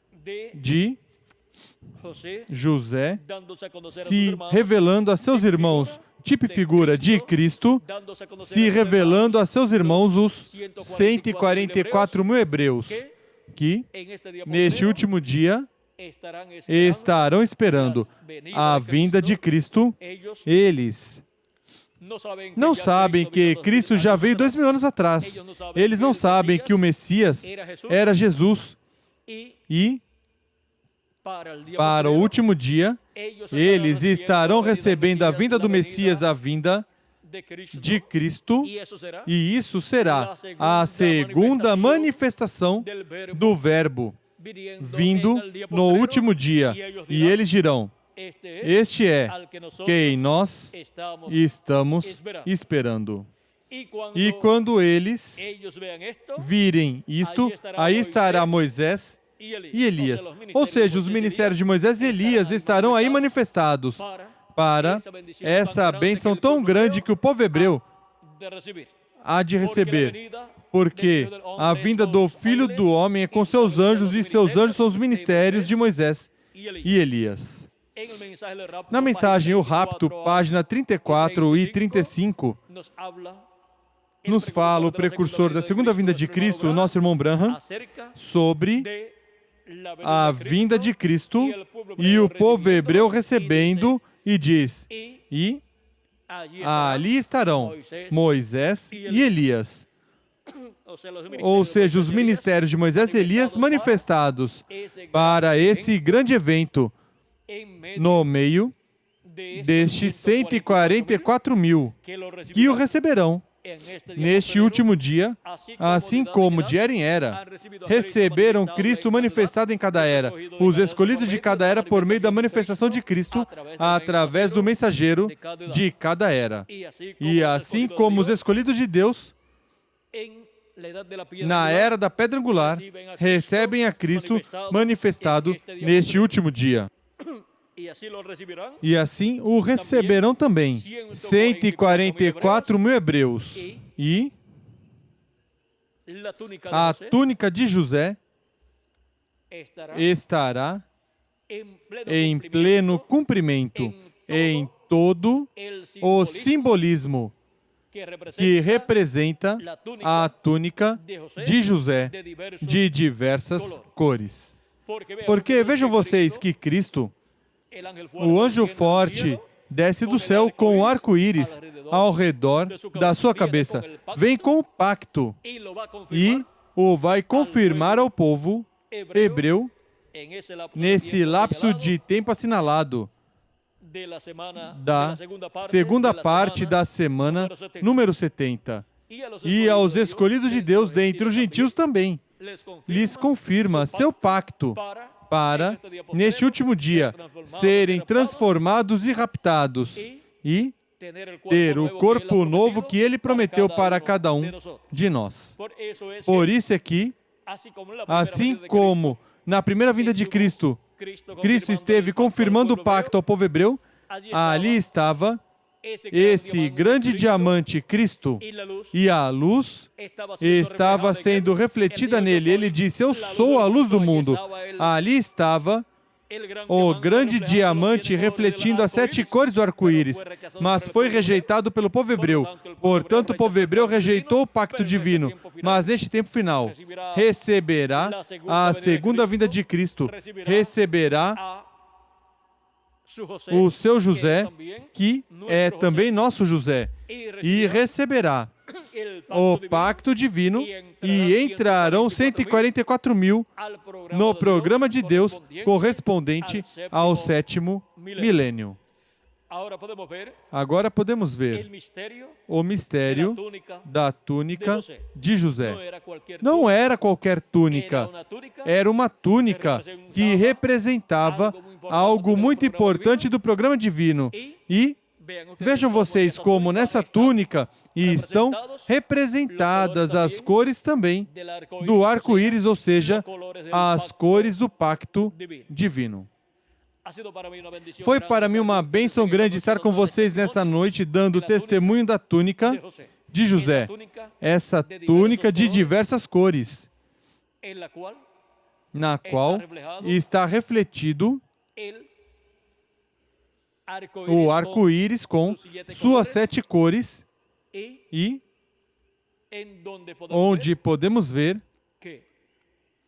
de José se revelando a seus irmãos, tipo e figura de Cristo, se revelando a seus irmãos, os 144 mil hebreus, que neste último dia estarão esperando a vinda de Cristo. Eles não sabem que Cristo já veio 2000 anos atrás. Eles não sabem que o Messias era Jesus. E para o último dia, eles estarão recebendo a vinda do Messias, a vinda de Cristo, e isso será a segunda manifestação do Verbo vindo no último dia. E eles dirão, este é quem nós estamos esperando. E quando eles virem isto, aí estará Moisés e Elias. Ou seja, os ministérios de Moisés e Elias estarão aí manifestados para essa bênção tão grande que o povo hebreu há de receber. Porque a vinda do Filho do Homem é com seus anjos, e seus anjos são os ministérios de Moisés e Elias. Na mensagem O Rapto, página 34 e 35, nos fala o precursor da segunda vinda de Cristo, o nosso irmão Branham, sobre a vinda de Cristo e o povo hebreu recebendo, e diz, e ali estarão Moisés e Elias. Ou seja, os ministérios de Moisés e Elias manifestados para esse grande evento no meio destes 144 mil que o receberão. Neste último dia, assim como de era em era, receberam Cristo manifestado em cada era, os escolhidos de cada era por meio da manifestação de Cristo, através do mensageiro de cada era. E assim como os escolhidos de Deus, na era da pedra angular, recebem a Cristo manifestado neste último dia. E assim o receberão também 144 mil hebreus. E a túnica de José estará em pleno cumprimento em todo o simbolismo que representa a túnica de José de diversas cores. Porque vejam vocês que Cristo, o anjo forte, desce do céu com o arco-íris ao redor da sua cabeça. Vem com o pacto e o vai confirmar ao povo hebreu nesse lapso de tempo assinalado da segunda parte da semana número 70. E aos escolhidos de Deus dentre os gentios também lhes confirma seu pacto para, neste último dia, serem transformados e raptados e ter o corpo novo que Ele prometeu para cada um de nós. Por isso é que, assim como na primeira vinda de Cristo, Cristo esteve confirmando o pacto ao povo hebreu, ali estava esse grande diamante, Cristo, e a luz estava sendo refletida nele. Ele disse, eu sou a luz do mundo. Ali estava o grande diamante refletindo as 7 cores do arco-íris, mas foi rejeitado pelo povo hebreu. Portanto, o povo hebreu rejeitou o pacto divino, mas neste tempo final receberá a segunda vinda de Cristo, receberá o seu José, que é também nosso José, e receberá o pacto divino e entrarão 144 mil no programa de Deus correspondente ao 7º milênio. Agora podemos ver o mistério da túnica de José. Não era qualquer túnica, era uma túnica que representava algo muito importante do programa divino. E vejam vocês como nessa túnica estão representadas as cores também do arco-íris, ou seja, as cores do pacto divino. Foi para mim uma bênção grande estar com vocês nessa noite, dando testemunho da túnica de José. Essa túnica de diversas cores, na qual está refletido o arco-íris com suas 7 cores e onde podemos ver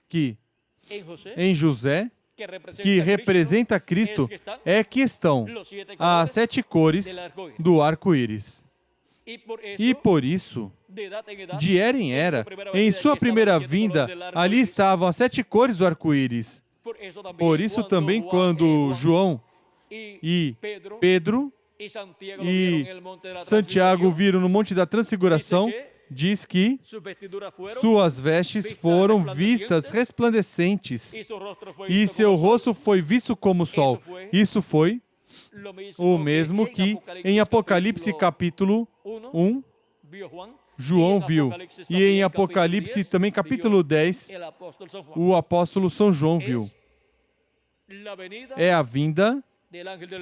que em José, que representa Cristo, é que estão as 7 cores do arco-íris. E por isso, de era em era, em sua primeira vinda, ali estavam as 7 cores do arco-íris. Por isso também, quando João e Pedro e Santiago viram no Monte da Transfiguração, diz que suas vestes foram vistas resplandecentes e seu rosto foi visto como o sol. Isso foi o mesmo que em Apocalipse capítulo 1, João viu. E em Apocalipse também capítulo 10, o apóstolo São João viu. É a vinda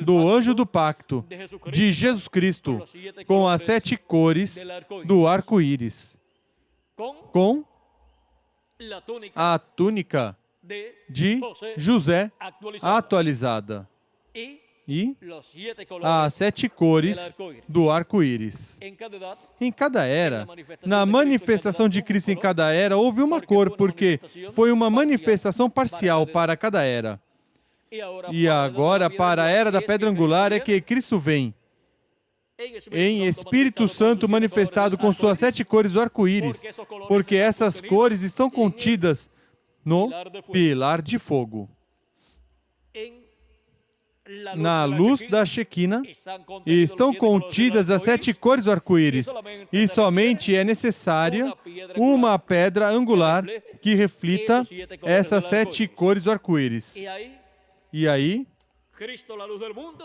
do anjo do pacto de Jesus Cristo com as 7 cores do arco-íris, com a túnica de José atualizada e as 7 cores do arco-íris. Em cada era, na manifestação de Cristo em cada era, houve uma cor, porque foi uma manifestação parcial para cada era. E agora, para a era da pedra angular, é que Cristo vem em Espírito Santo manifestado com suas 7 cores do arco-íris, porque essas cores estão contidas no pilar de fogo. na luz da Shequina estão contidas as 7 cores do arco-íris, e somente é necessária uma pedra angular que reflita essas 7 cores do arco-íris. E aí,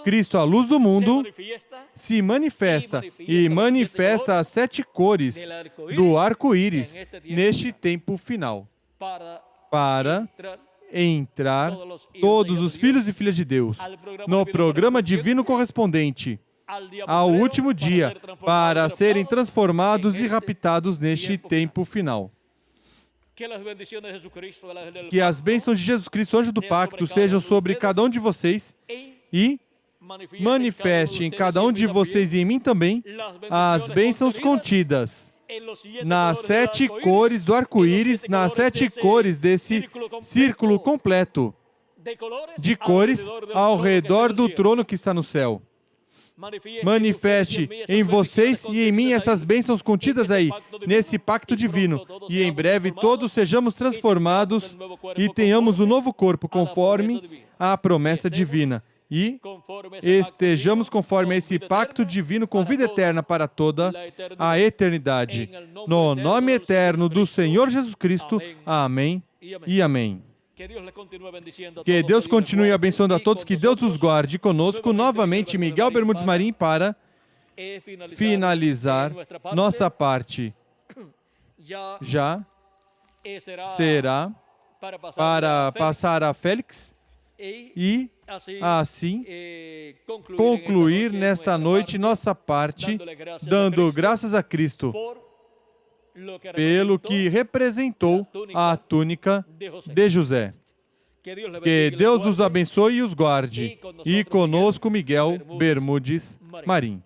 Cristo, a luz do mundo, se manifesta e manifesta as 7 cores do arco-íris neste tempo final, para entrar todos os filhos e filhas de Deus no programa divino correspondente ao último dia, para serem transformados e raptados neste tempo final. Que as bênçãos de Jesus Cristo, anjo do pacto, sejam sobre cada um de vocês e manifeste em cada um de vocês e em mim também as bênçãos contidas nas 7 cores do arco-íris, nas 7 cores desse círculo completo de cores ao redor do trono que está no céu. Manifeste em vocês e em mim essas bênçãos contidas aí, nesse pacto divino, e em breve todos sejamos transformados e tenhamos um novo corpo conforme a promessa divina. E estejamos conforme a esse pacto divino com vida eterna para toda a eternidade. No nome eterno do Senhor Jesus Cristo. Amém e amém. Que Deus continue abençoando a todos, que Deus os guarde. Conosco novamente Miguel Bermudes Marim para finalizar nossa parte. Já será para passar a Félix e assim concluir nesta noite nossa parte, dando graças a Cristo pelo que representou a túnica de José. Que Deus os abençoe e os guarde. E conosco Miguel Bermudes Marim.